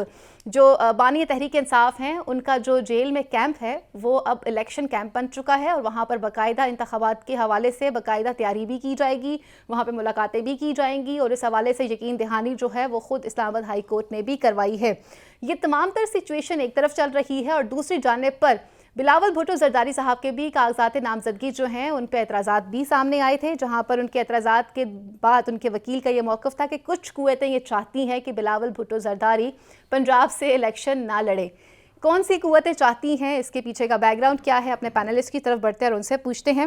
Speaker 2: جو بانی تحریک انصاف ہیں, ان کا جو جیل میں کیمپ ہے وہ اب الیکشن کیمپ بن چکا ہے, اور وہاں پر باقاعدہ انتخابات کے حوالے سے باقاعدہ تیاری بھی کی جائے گی, وہاں پہ ملاقاتیں بھی کی جائیں گی, اور اس حوالے سے یقین دہانی جو ہے وہ خود اسلام آباد ہائی کورٹ نے بھی کروائی ہے. یہ تمام تر سچویشن ایک طرف چل رہی ہے, اور دوسری جانب پر بلاول بھٹو زرداری صاحب کے بھی کاغذات نامزدگی جو ہیں ان پہ اعتراضات بھی سامنے آئے تھے, جہاں پر ان کے اعتراضات کے بعد ان کے وکیل کا یہ موقف تھا کہ کچھ قوتیں یہ چاہتی ہیں کہ بلاول بھٹو زرداری پنجاب سے الیکشن نہ لڑے. کون سی قوتیں چاہتی ہیں, اس کے پیچھے کا بیک گراؤنڈ کیا ہے, اپنے پینلسٹ کی طرف بڑھتے ہیں اور ان سے پوچھتے ہیں.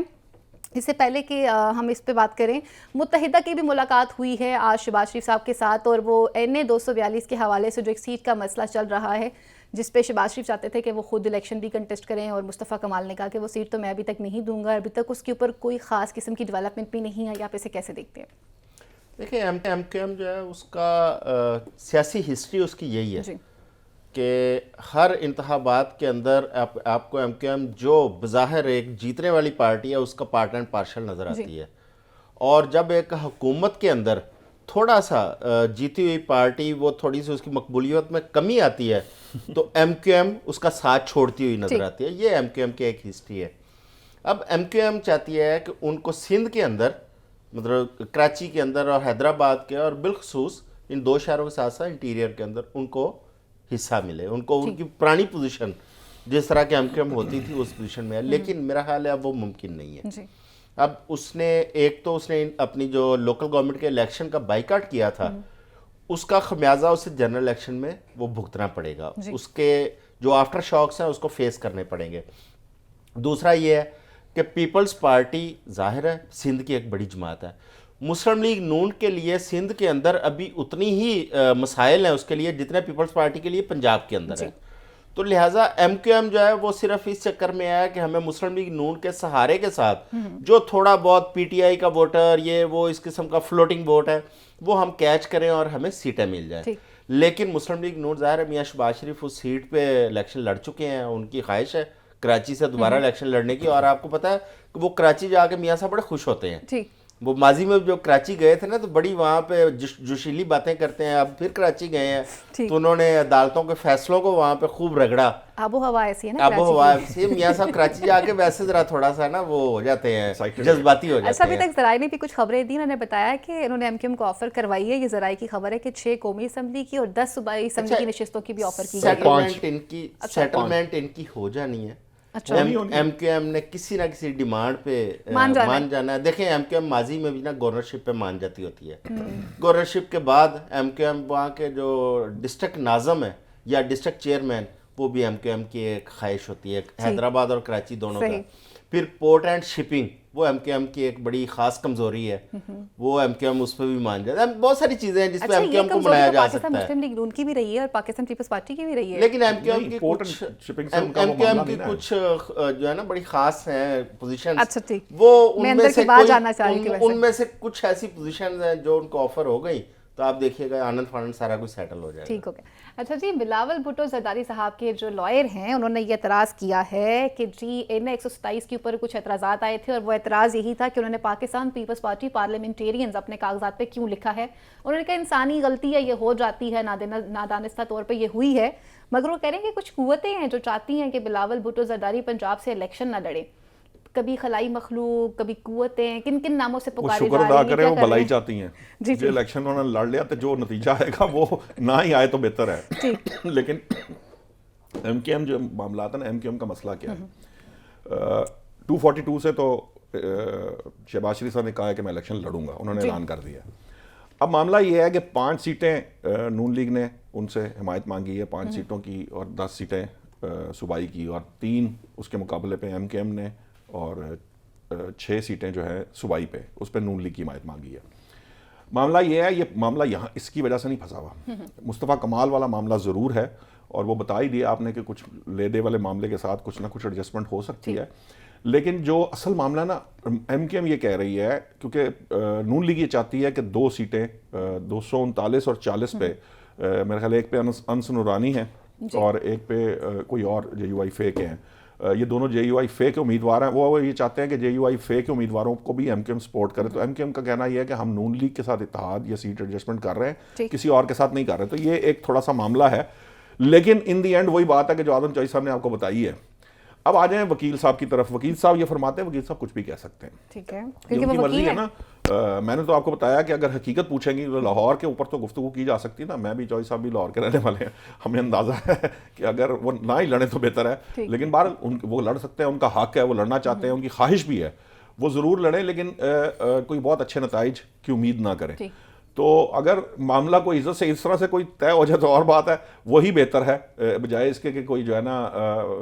Speaker 2: اس سے پہلے کہ ہم اس پہ بات کریں, متحدہ کی بھی ملاقات ہوئی ہے آج شہباز شریف صاحب کے ساتھ, اور وہ NA 242 کے حوالے سے جو ایک سیٹ کا مسئلہ چل رہا ہے, جس پہ شہباز شریف چاہتے تھے کہ وہ خود الیکشن بھی کنٹیسٹ کریں, اور مصطفیٰ کمال نے کہا کہ وہ سیٹ تو میں ابھی تک نہیں دوں گا. ابھی تک اس کے اوپر کوئی خاص قسم کی ڈیولپمنٹ بھی نہیں آئی, آپ اسے کیسے دیکھتے ہیں؟
Speaker 1: دیکھیں, ایم کیو ایم جو ہے اس کا سیاسی ہسٹری اس کی یہی ہے کہ ہر انتخابات کے اندر آپ کو ایم کیو ایم جو بظاہر ایک جیتنے والی پارٹی ہے اس کا پارٹ اینڈ پارشل نظر آتی ہے, اور جب ایک حکومت کے اندر تھوڑا سا جیتی ہوئی پارٹی وہ تھوڑی سی اس کی مقبولیت میں کمی آتی ہے تو ایم کیو ایم اس کا ساتھ چھوڑتی ہوئی نظر آتی ہے. یہ ایم کیو ایم کی ایک ہسٹری ہے. اب ایم کیو ایم چاہتی ہے کہ ان کو سندھ کے اندر, مطلب کراچی کے اندر اور حیدرآباد کے, اور بالخصوص ان 2 شہروں کے ساتھ ساتھ انٹیریئر کے اندر ان کو حصہ ملے, ان کو ان کی پرانی پوزیشن جس طرح کے ایم کیو ایم ہوتی تھی اس پوزیشن میں ہے. لیکن میرا خیال ہے اب وہ ممکن نہیں ہے. اب اس نے اپنی جو لوکل گورنمنٹ کے الیکشن کا بائیکاٹ کیا تھا, اس کا خمیازہ اسے جنرل الیکشن میں وہ بھگتنا پڑے گا. اس کے جو آفٹر شاکس ہیں اس کو فیس کرنے پڑیں گے. دوسرا یہ ہے کہ پیپلز پارٹی ظاہر ہے سندھ کی ایک بڑی جماعت ہے. مسلم لیگ نون کے لیے سندھ کے اندر ابھی اتنی ہی مسائل ہیں اس کے لیے جتنے پیپلز پارٹی کے لیے پنجاب کے اندر ہے. تو لہٰذا ایم کیو ایم جو ہے وہ صرف اس چکر میں آیا کہ ہمیں مسلم لیگ نون کے سہارے کے ساتھ جو تھوڑا بہت پی ٹی آئی کا ووٹر, یہ وہ اس قسم کا فلوٹنگ ووٹ ہے, وہ ہم کیچ کریں اور ہمیں سیٹیں مل جائیں. لیکن مسلم لیگ نون ظاہر ہے میاں شہباز شریف اس سیٹ پہ الیکشن لڑ چکے ہیں, ان کی خواہش ہے کراچی سے دوبارہ الیکشن لڑنے کی, اور آپ کو پتہ ہے کہ وہ کراچی جا کے میاں صاحب بڑے خوش ہوتے ہیں. وہ ماضی میں جو کراچی گئے تھے نا تو بڑی وہاں پہ جوشیلی باتیں کرتے ہیں. اب پھر کراچی گئے ہیں تو انہوں نے عدالتوں کے فیصلوں کو وہاں پہ خوب رگڑا.
Speaker 2: آب و ہوا ایسی ہے نا,
Speaker 1: آب و ہوا ایسی. میاں صاحب کراچی جا کے ویسے ذرا تھوڑا سا نا وہ ہو جاتے ہیں, جذباتی ہو جاتے ہیں.
Speaker 2: اچھا, ابھی تک ذرائع نے بھی کچھ خبریں دی, انہوں نے بتایا کہ انہوں نے ایم کیو ایم کو آفر کروائی ہے, یہ ذرائع کی خبر ہے کہ 6 قومی اسمبلی کی اور 10 صوبائی اسمبلی کی نشستوں کی بھی آفر کی گئی.
Speaker 1: سیٹلمنٹ ان کی ہو جانی ہے. ایم کیو ایم نے کسی نہ کسی ڈیمانڈ پہ مان جانا ہے. دیکھیں ایم کیو ایم ماضی میں بھی نا گورنرشپ پہ مان جاتی ہوتی ہے. گورنرشپ کے بعد ایم کیو ایم وہاں کے جو ڈسٹرکٹ ناظم ہے یا ڈسٹرکٹ چیئرمین, وہ بھی ایم کیو ایم کی ایک خواہش ہوتی ہے, حیدرآباد اور کراچی دونوں کا. پھر پورٹ اینڈ شپنگ وہ ایم کیو ایم کی ایک بڑی خاص کمزوری ہے, وہ ایم کیو ایم اس پہ بھی مان جاتا ہے. بہت ساری چیزیں ہیں جس پہ ایم کیو ایم کو منایا جا سکتا ہے.
Speaker 2: مسلم لیگ نون کی بھی رہی ہے اور پاکستان پیپلز پارٹی کی بھی رہی ہے,
Speaker 1: لیکن ایم کیو ایم کی کچھ جو ہے نا بڑی خاص ہیں پوزیشن, وہ ان میں سے کچھ ایسی پوزیشن ہیں جو ان کو آفر ہو گئی تو آپ دیکھیے گا آنند فانند سارا کچھ سیٹل ہو جائے گا.
Speaker 2: ٹھیک ہو گیا. اچھا جی, بلاول بھٹو زرداری صاحب کے جو لائر ہیں انہوں نے یہ اعتراض کیا ہے کہ جی ان 127 کے اوپر کچھ اعتراضات آئے تھے اور وہ اعتراض یہی تھا کہ انہوں نے پاکستان پیپلز پارٹی پارلیمنٹیرینز اپنے کاغذات پہ کیوں لکھا ہے. انہوں نے کہا انسانی غلطی ہے, یہ ہو جاتی ہے, نادانستہ طور پہ یہ ہوئی ہے, مگر وہ کہہ رہے ہیں کہ کچھ قوتیں ہیں جو چاہتی ہیں کہ بلاول بھٹو زرداری پنجاب سے الیکشن نہ لڑے. کبھی خلائی مخلوق, کبھی قوتیں, کن کن ناموں سے پکارے جا رہی ہیں,
Speaker 3: شکر ادا کریں وہ بھلائی چاہتی ہیں. جو الیکشن انہوں نے لڑ لیا تو جو نتیجہ آئے گا وہ نہ ہی آئے تو بہتر ہے. لیکن ایم کیو ایم جو معاملات ہیں نا, ایم کیو ایم کا مسئلہ کیا ہے, 242 سے تو شہباز شریف صاحب نے کہا ہے کہ میں الیکشن لڑوں گا, انہوں نے اعلان کر دیا. اب معاملہ یہ ہے کہ 5 سیٹیں نون لیگ نے ان سے حمایت مانگی ہے, 5 سیٹوں کی, اور 10 سیٹیں صوبائی کی, اور 3 اس کے مقابلے پہ ایم کیو ایم نے, اور 6 سیٹیں جو ہے صوبائی پہ, اس پہ نون لیگ کی حمایت مانگی ہے. معاملہ یہ ہے, یہ معاملہ یہاں اس کی وجہ سے نہیں پھنسا ہوا. مصطفیٰ کمال والا معاملہ ضرور ہے, اور وہ بتا ہی دیا آپ نے کہ کچھ لے دے والے معاملے کے ساتھ کچھ نہ کچھ ایڈجسٹمنٹ ہو سکتی ہے. لیکن جو اصل معاملہ نا, ایم کیو ایم یہ کہہ رہی ہے, کیونکہ نون لیگ یہ چاہتی ہے کہ 2 سیٹیں 239 اور 40 پہ, میرے خیال ایک پہ انس نورانی ہیں اور ایک پہ کوئی اور جے یو آئی فے کے ہیں, یہ دونوں جے یو آئی فے کے امیدوار ہیں. وہ یہ چاہتے ہیں کہ جے یو آئی فے کے امیدواروں کو بھی ایم کیو ایم سپورٹ کرے. تو ایم کیو ایم کا کہنا یہ ہے کہ ہم نون لیگ کے ساتھ اتحاد یا سیٹ ایڈجسٹمنٹ کر رہے ہیں, کسی اور کے ساتھ نہیں کر رہے. تو یہ ایک تھوڑا سا معاملہ ہے, لیکن ان دی اینڈ وہی بات ہے کہ جو آدم چوئی صاحب نے آپ کو بتائی ہے. اب آ جائیں وکیل صاحب کی طرف. وکیل صاحب یہ فرماتے ہیں, وکیل صاحب کچھ بھی کہہ سکتے ہیں,
Speaker 2: ٹھیک ہے,
Speaker 3: یہ ان کی مرضی ہے نا. میں نے تو آپ کو بتایا کہ اگر حقیقت پوچھیں گی تو لاہور کے اوپر تو گفتگو کی جا سکتی ہے نا. میں بھی چوئی صاحب بھی لاہور کے رہنے والے ہیں, ہمیں اندازہ ہے کہ اگر وہ نہ ہی لڑیں تو بہتر ہے. لیکن بہرحال وہ لڑ سکتے ہیں, ان کا حق ہے, وہ لڑنا چاہتے ہیں, ان کی خواہش بھی ہے, وہ ضرور لڑیں, لیکن کوئی بہت اچھے نتائج کی امید نہ کریں. تو اگر معاملہ کوئی عزت سے اس طرح سے کوئی طے ہو جائے تو اور بات ہے, وہی بہتر ہے بجائے اس کے کہ کوئی جو ہے نا,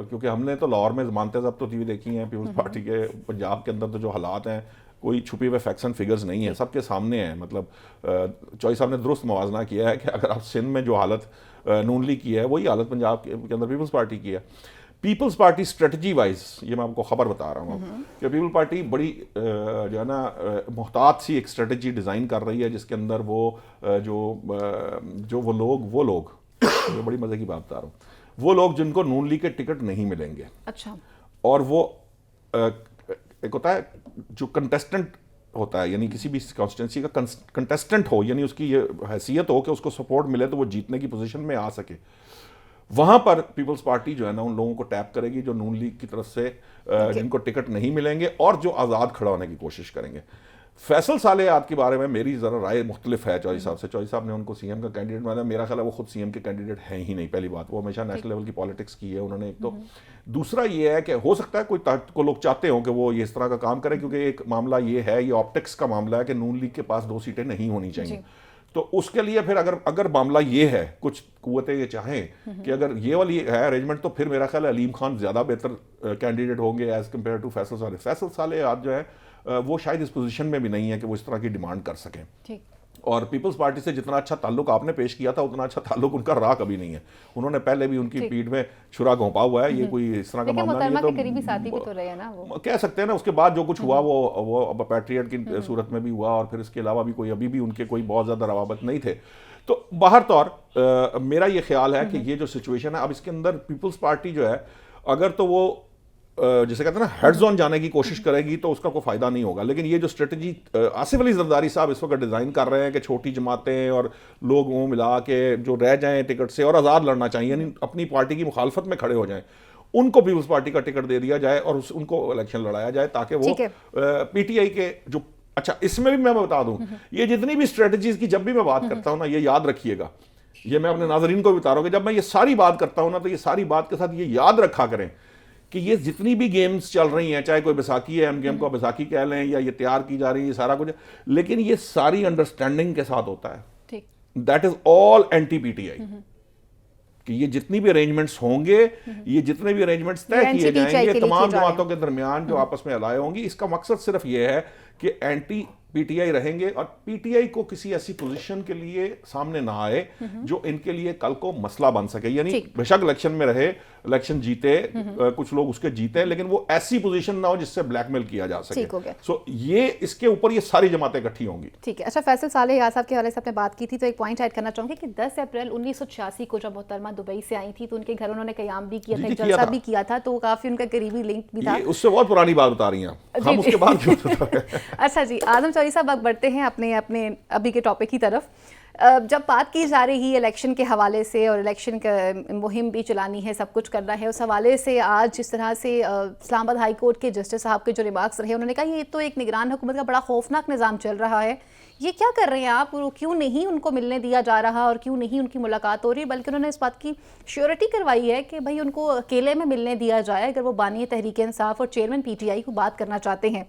Speaker 3: کیونکہ ہم نے تو لاہور میں ضمانت ضبط ہوتی ہوئی دیکھی ہیں پیپلز پارٹی کے. پنجاب کے اندر تو جو حالات ہیں کوئی چھپی ہوئے فیکٹس اینڈ فگرز نہیں ہیں, سب کے سامنے ہیں. مطلب چوئی صاحب نے درست موازنہ کیا ہے کہ اگر آپ سندھ میں جو حالت نون لیگ کی ہے وہی حالت پنجاب کے اندر پیپلز پارٹی کی ہے. پیپلز پارٹی اسٹریٹجی وائز, یہ میں آپ کو خبر بتا رہا ہوں کہ پیپل پارٹی بڑی جو ہے نا محتاط سی ایک اسٹریٹجی ڈیزائن کر رہی ہے, جس کے اندر وہ وہ لوگ جو بڑی مزے کی بات بتا رہا ہوں, وہ لوگ جن کو نون لیگ کے ٹکٹ نہیں ملیں گے.
Speaker 2: اچھا.
Speaker 3: اور وہ ایک ہوتا ہے جو کنٹیسٹنٹ ہوتا ہے, یعنی کسی بھی کانسٹیٹنسی کا کنٹیسٹنٹ ہو, یعنی اس کی یہ حیثیت ہو کہ اس کو سپورٹ ملے تو وہ جیتنے کی پوزیشن میں آ سکے. وہاں پر پیپلز پارٹی جو ہے نا ان لوگوں کو ٹیپ کرے گی جو نون لیگ کی طرف سے جن کو ٹکٹ نہیں ملیں گے اور جو آزاد کھڑا ہونے کی کوشش کریں گے. فیصل صالحات کے بارے میں میری ذرا رائے مختلف ہے چوئی صاحب سے. چوئی صاحب نے ان کو سی ایم کا کینڈیڈیٹ بنایا, میرا خیال ہے وہ خود سی ایم کے کینڈیڈیٹ ہیں ہی نہیں. پہلی بات, وہ ہمیشہ نیشنل لیول کی پالیٹکس کی ہے انہوں نے, ایک تو. دوسرا یہ ہے کہ ہو سکتا ہے کوئی لوگ چاہتے ہوں کہ وہ یہ اس طرح کا کام کرے, کیونکہ ایک معاملہ یہ ہے, یہ آپٹکس کا معاملہ ہے کہ نون لیگ کے پاس 2 سیٹیں نہیں ہونی چاہیے. تو اس کے لیے پھر اگر معاملہ یہ ہے, کچھ قوتیں یہ چاہیں کہ اگر یہ والی ہے ارینجمنٹ, تو پھر میرا خیال ہے علیم خان زیادہ بہتر کینڈیڈیٹ ہوں گے ایز کمپیئر ٹو فیصل صالح. فیصل صالح آج جو ہے وہ شاید اس پوزیشن میں بھی نہیں ہے کہ وہ اس طرح کی ڈیمانڈ کر سکیں. اور پیپلز پارٹی سے جتنا اچھا تعلق آپ نے پیش کیا تھا اتنا اچھا تعلق ان کا رہا کبھی نہیں ہے. انہوں نے پہلے بھی ان کی پیٹھ میں چھرا گھونپا ہوا ہے, یہ کوئی اس طرح کا معاملہ نہیں ہے. کہہ سکتے ہیں نا, اس کے بعد جو کچھ ہوا وہ پیٹریٹ کی صورت میں بھی ہوا, اور پھر اس کے علاوہ بھی کوئی ابھی بھی ان کے کوئی بہت زیادہ روابط نہیں تھے. تو باہر طور میرا یہ خیال ہے کہ یہ جو سچویشن ہے اب اس کے اندر پیپلز پارٹی جو ہے, اگر تو وہ جسے کہتے ہیں نا ہیڈ زون جانے کی کوشش کرے گی تو اس کا کوئی فائدہ نہیں ہوگا. لیکن یہ جو اسٹریٹجی آصف علی زرداری صاحب اس وقت ڈیزائن کر رہے ہیں کہ چھوٹی جماعتیں اور لوگ منہ ملا کے جو رہ جائیں ٹکٹ سے اور آزاد لڑنا چاہیے, یعنی اپنی پارٹی کی مخالفت میں کھڑے ہو جائیں, ان کو پیپلز پارٹی کا ٹکٹ دے دیا جائے اور ان کو الیکشن لڑایا جائے تاکہ وہ پی ٹی آئی کے جو اچھا اس میں بھی میں بتا دوں, یہ جتنی بھی اسٹریٹجیز کی جب بھی میں بات کرتا ہوں نا, یہ یاد رکھیے گا, یہ میں اپنے ناظرین کو بھی بتا رہا ہوں کہ جب میں یہ ساری بات کرتا ہوں نا تو یہ ساری بات کے ساتھ یہ یاد رکھا کریں کہ یہ جتنی بھی گیمز چل رہی ہیں, چاہے کوئی بیساکھی ہے, ہم گیم کو بیساکھی کہہ لیں, یا یہ تیار کی جا رہی ہے, یہ سارا کچھ, لیکن یہ ساری انڈرسٹینڈنگ کے ساتھ ہوتا ہے. That is all anti P T I, کہ یہ جتنی بھی ارینجمنٹس ہوں گے, یہ جتنے بھی ارینجمنٹس طے کیے جائیں گے تمام جماعتوں کے درمیان جو آپس میں الائے ہوں گی, اس کا مقصد صرف یہ ہے کہ اینٹی پی ٹی آئی رہیں گے اور پی ٹی آئی کو کسی ایسی پوزیشن کے لیے سامنے نہ آئے جو ان کے لیے کل کو مسئلہ بن سکے. یعنی بے شک الیکشن میں رہے, الیکشن جیتے, کچھ لوگ اس کے جیتے, لیکن وہ ایسی پوزیشن نہ ہو جس سے بلیک میل کیا جا سکے. سو یہ اس کے اوپر یہ ساری جماعتیں اکٹھی ہوں گی.
Speaker 2: ٹھیک ہے. اچھا فیصل صالح یار صاحب کے حوالے سے آپ نے بات کی تھی تو ایک پوائنٹ ایڈ کرنا چاہوں گی کہ 10 اپریل 1986 کو جب محترمہ دبئی سے آئی تھی تو ان کے گھر انہوں نے قیام بھی کیا تھا, ایک جلسہ بھی کیا تھا, تو کافی ان کا قریبی لنک بھی تھا.
Speaker 3: اس سے بہت پرانی بات بتا رہی ہیں ہم, اس کے بعد کیوں بتا رہے ہیں.
Speaker 2: اچھا جی, اعظم چودھری صاحب اب بڑھتے ہیں اپنے ابھی کے ٹاپک کی طرف. جب بات کی جا رہی ہے الیکشن کے حوالے سے اور الیکشن کا مہم بھی چلانی ہے, سب کچھ کرنا ہے, اس حوالے سے آج جس طرح سے اسلام آباد ہائی کورٹ کے جسٹس صاحب کے جو ریمارکس رہے, انہوں نے کہا یہ تو ایک نگران حکومت کا بڑا خوفناک نظام چل رہا ہے, یہ کیا کر رہے ہیں آپ, کیوں نہیں ان کو ملنے دیا جا رہا اور کیوں نہیں ان کی ملاقات ہو رہی, بلکہ انہوں نے اس بات کی شیورٹی کروائی ہے کہ بھائی ان کو اکیلے میں ملنے دیا جائے اگر وہ بانی تحریک انصاف اور چیئرمین پی ٹی آئی کو بات کرنا چاہتے ہیں.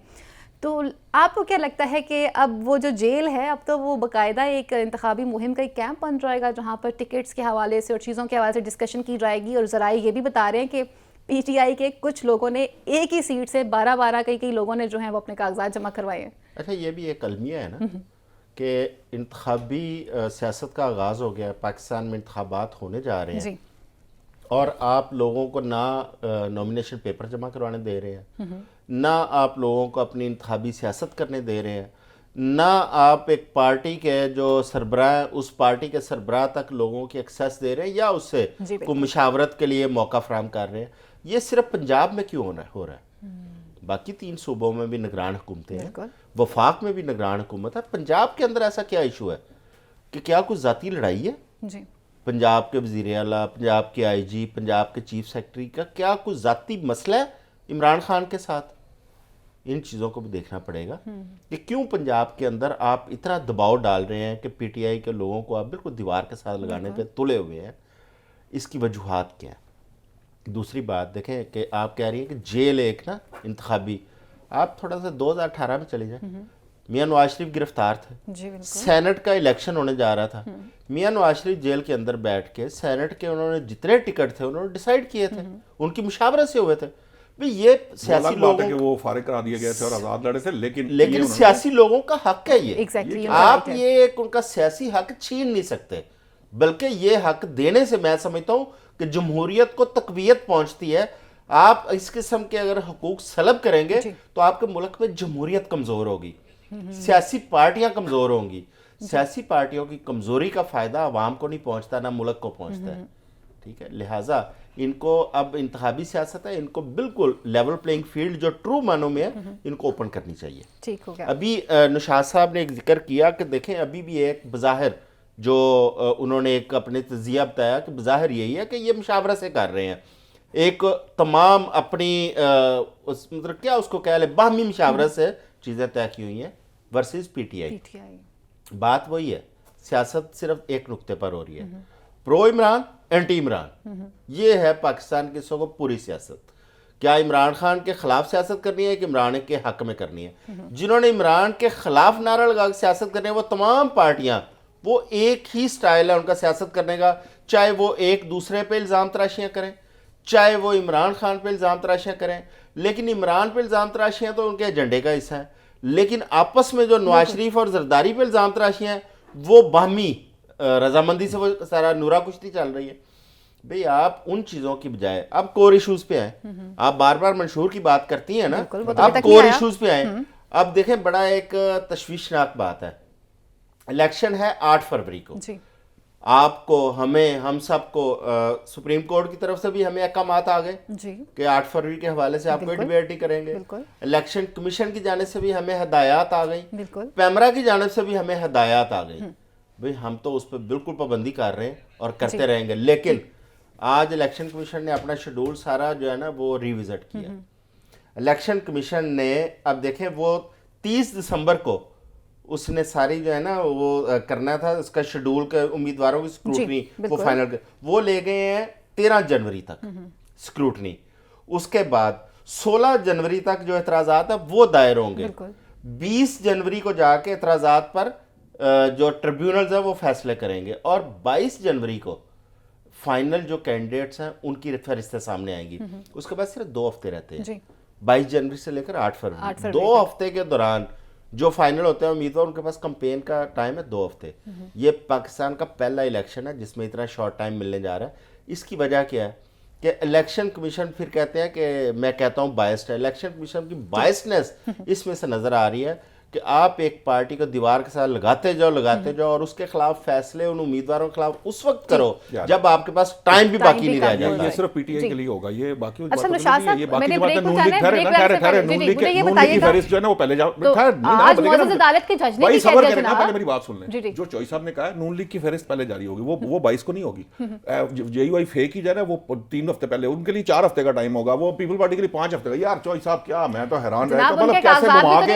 Speaker 2: تو آپ کو کیا لگتا ہے کہ اب وہ جو جیل ہے, اب تو وہ باقاعدہ ایک انتخابی مہم کا ایک کیمپ بن جائے گا جہاں پر ٹکٹس کے حوالے سے اور چیزوں کے حوالے سے ڈسکشن کی جائے گی, اور ذرائع یہ بھی بتا رہے ہیں کہ پی ٹی آئی کے کچھ لوگوں نے ایک ہی سیٹ سے 12 کئی لوگوں نے جو ہیں وہ اپنے کاغذات جمع کروائے ہیں.
Speaker 1: اچھا یہ بھی ایک المیہ ہے نا کہ انتخابی سیاست کا آغاز ہو گیا, پاکستان میں انتخابات ہونے جا رہے ہیں اور آپ لوگوں کو نہ نومینیشن پیپر جمع کروانے دے رہے ہیں, نہ آپ لوگوں کو اپنی انتخابی سیاست کرنے دے رہے ہیں, نہ آپ ایک پارٹی کے جو سربراہ اس پارٹی کے سربراہ تک لوگوں کی ایکسیس دے رہے ہیں یا اس سے کوئی مشاورت کے لیے موقع فراہم کر رہے ہیں. یہ صرف پنجاب میں کیوں ہو رہا ہے؟ باقی 3 صوبوں میں بھی نگران حکومتیں ہیں, وفاق میں بھی نگران حکومت ہے, پنجاب کے اندر ایسا کیا ایشو ہے کہ کیا کوئی ذاتی لڑائی ہے؟ پنجاب کے وزیر اعلیٰ, پنجاب کے آئی جی, پنجاب کے چیف سیکرٹری کا کیا کوئی ذاتی مسئلہ ہے عمران خان کے ساتھ؟ ان چیزوں کو بھی دیکھنا پڑے گا کہ کیوں پنجاب کے اندر آپ اتنا دباؤ ڈال رہے ہیں کہ پی ٹی آئی کے لوگوں کو آپ بالکل دیوار کے ساتھ لگانے پہ تلے ہوئے ہیں, اس کی وجوہات کیا ہیں؟ دوسری بات دیکھیں کہ آپ کہہ رہی ہیں کہ جیل ایک نا انتخابی, آپ تھوڑا سا 2018 میں چلے جائیں, میاں نواز شریف گرفتار تھے, سینٹ کا الیکشن ہونے جا رہا تھا, میاں نواز شریف جیل کے اندر بیٹھ کے سینٹ کے انہوں نے جتنے ٹکٹ تھے انہوں نے ڈیسائیڈ کیے تھے, ان کی مشاورت سے ہوئے تھے. یہ سیاسی لوگوں
Speaker 3: کہ وہ فارغ کرا دیے گئے تھے اور آزاد لڑے تھے,
Speaker 1: لیکن سیاسی لوگوں کا حق ہے یہ, آپ یہ ان کا سیاسی حق چھین نہیں سکتے, بلکہ یہ حق دینے سے میں سمجھتا ہوں کہ جمہوریت کو تقویت پہنچتی ہے. آپ اس قسم کے اگر حقوق سلب کریں گے تو آپ کے ملک میں جمہوریت کمزور ہوگی, سیاسی پارٹیاں کمزور ہوں گی, سیاسی پارٹیوں کی کمزوری کا فائدہ عوام کو نہیں پہنچتا, نہ ملک کو پہنچتا ہے. ٹھیک ہے, لہٰذا ان کو اب انتخابی سیاست ہے, ان کو بالکل لیول پلینگ فیلڈ جو ٹرو معنوں میں ہے ان کو اوپن کرنی چاہیے.
Speaker 2: ٹھیک ہو گیا.
Speaker 1: ابھی نشاط صاحب نے ایک ذکر کیا کہ دیکھیں ابھی بھی ایک بظاہر جو انہوں نے ایک اپنے تجزیہ بتایا کہ بظاہر یہی ہے کہ یہ مشاورت سے کر رہے ہیں, ایک تمام اپنی مطلب کیا اس کو کہہ لیں باہمی مشاورت سے چیزیں طے کی ہوئی ہیں ورسز پی ٹی آئی. بات وہی ہے, سیاست صرف ایک نقطے پر ہو رہی ہے, پرو عمران اینٹی عمران. یہ ہے پاکستان کے سو پوری سیاست. کیا عمران خان کے خلاف سیاست کرنی ہے کہ عمران کے حق میں کرنی ہے؟ جنہوں نے عمران کے خلاف نعرہ لگا کے سیاست کرنی ہے وہ تمام پارٹیاں, وہ ایک ہی سٹائل ہے ان کا سیاست کرنے کا, چاہے وہ ایک دوسرے پہ الزام تراشیاں کریں, چاہے وہ عمران خان پہ الزام تراشیاں کریں. لیکن عمران پہ الزام تراشیاں تو ان کے ایجنڈے کا حصہ ہیں, لیکن آپس میں جو نواز شریف اور زرداری پہ الزام تراشیاں ہیں وہ باہمی رضامندی سے وہ سارا نورا کشتی چل رہی ہے. بھئی آپ ان چیزوں کی بجائے آپ کور ایشوز پہ آئیں. آپ بار بار منشور کی بات کرتی ہیں نا, آپ کور ایشوز پہ آئیں. اب دیکھیں بڑا ایک تشویشناک بات ہے, الیکشن ہے 8 فروری کو, آپ کو, ہمیں, ہم سب کو سپریم کورٹ کی طرف سے بھی ہمیں احکامات آ گئے
Speaker 2: جی
Speaker 1: کہ 8 فروری کے حوالے سے آپ کو ڈبیٹ ہی کریں گے.
Speaker 2: بالکل.
Speaker 1: الیکشن کمیشن کی جانب سے بھی ہمیں ہدایات آ گئی,
Speaker 2: بالکل.
Speaker 1: پیمرا کی جانب سے بھی ہمیں ہدایات آ گئی. بھئی ہم تو اس پہ بالکل پابندی کر رہے ہیں اور کرتے رہیں گے, لیکن آج الیکشن کمیشن نے اپنا شیڈول سارا جو ہے نا وہ ریوزٹ کیا. الیکشن کمیشن نے اب دیکھیں وہ 30 دسمبر کو اس نے ساری جو ہے نا وہ کرنا تھا اس کا شیڈول کے امیدواروں کی سکروٹنی وہ فائنل وہ لے گئے ہیں 13 جنوری تک سکروٹنی. اس کے بعد 16 جنوری تک جو اعتراضات ہیں وہ دائر ہوں گے. 20 جنوری کو جا کے اعتراضات پر جو ٹریبیونلز ہیں وہ فیصلے کریں گے, اور 22 جنوری کو فائنل جو کینڈیڈیٹس ہیں ان کی فہرستیں سامنے آئیں گی. اس کے بعد صرف 2 ہفتے رہتے ہیں, 22 جنوری سے لے کر 8 فروری. 2 ہفتے کے دوران جو فائنل ہوتے ہیں امیدوار ان کے پاس کمپین کا ٹائم ہے 2 ہفتے. یہ پاکستان کا پہلا الیکشن ہے جس میں اتنا شارٹ ٹائم ملنے جا رہا ہے. اس کی وجہ کیا ہے کہ الیکشن کمیشن پھر کہتے ہیں کہ میں کہتا ہوں بائسڈ ہے. الیکشن کمیشن کی بائسڈنس اس میں سے نظر آ رہی ہے کہ آپ ایک پارٹی کو دیوار کے ساتھ لگاتے جاؤ اور اس کے خلاف فیصلے ان امیدواروں کے خلاف اس وقت کرو جب آپ کے پاس ٹائم بھی باقی نہیں رہ جاتا.
Speaker 3: یہ صرف پی ٹی آئی کے لیے ہوگا, یہ باقی
Speaker 2: اچھا نوشاد صاحب میں نے بریک پہ جانا ہے,
Speaker 3: نون لیگ کی فہرست جو ہے نا وہ پہلے
Speaker 2: آج معزز عدالت کے جج نے بھی کہہ دیا جناب.
Speaker 3: پہلے میری بات سن لیں, جو چوئی صاحب نے کہا ہے نون لیگ کی فہرست پہلے جاری ہوگی, وہ 22 کو نہیں ہوگی. جے یو آئی فے کی جو ہے نا وہ 3 ہفتے پہلے, ان کے لیے 4 ہفتے کا ٹائم ہوگا, وہ پیپل پارٹی کے لیے 5 ہفتے کا. یار چوئی صاحب کیا, میں تو حیران رہتا ہوں مطلب کیسے گھما کے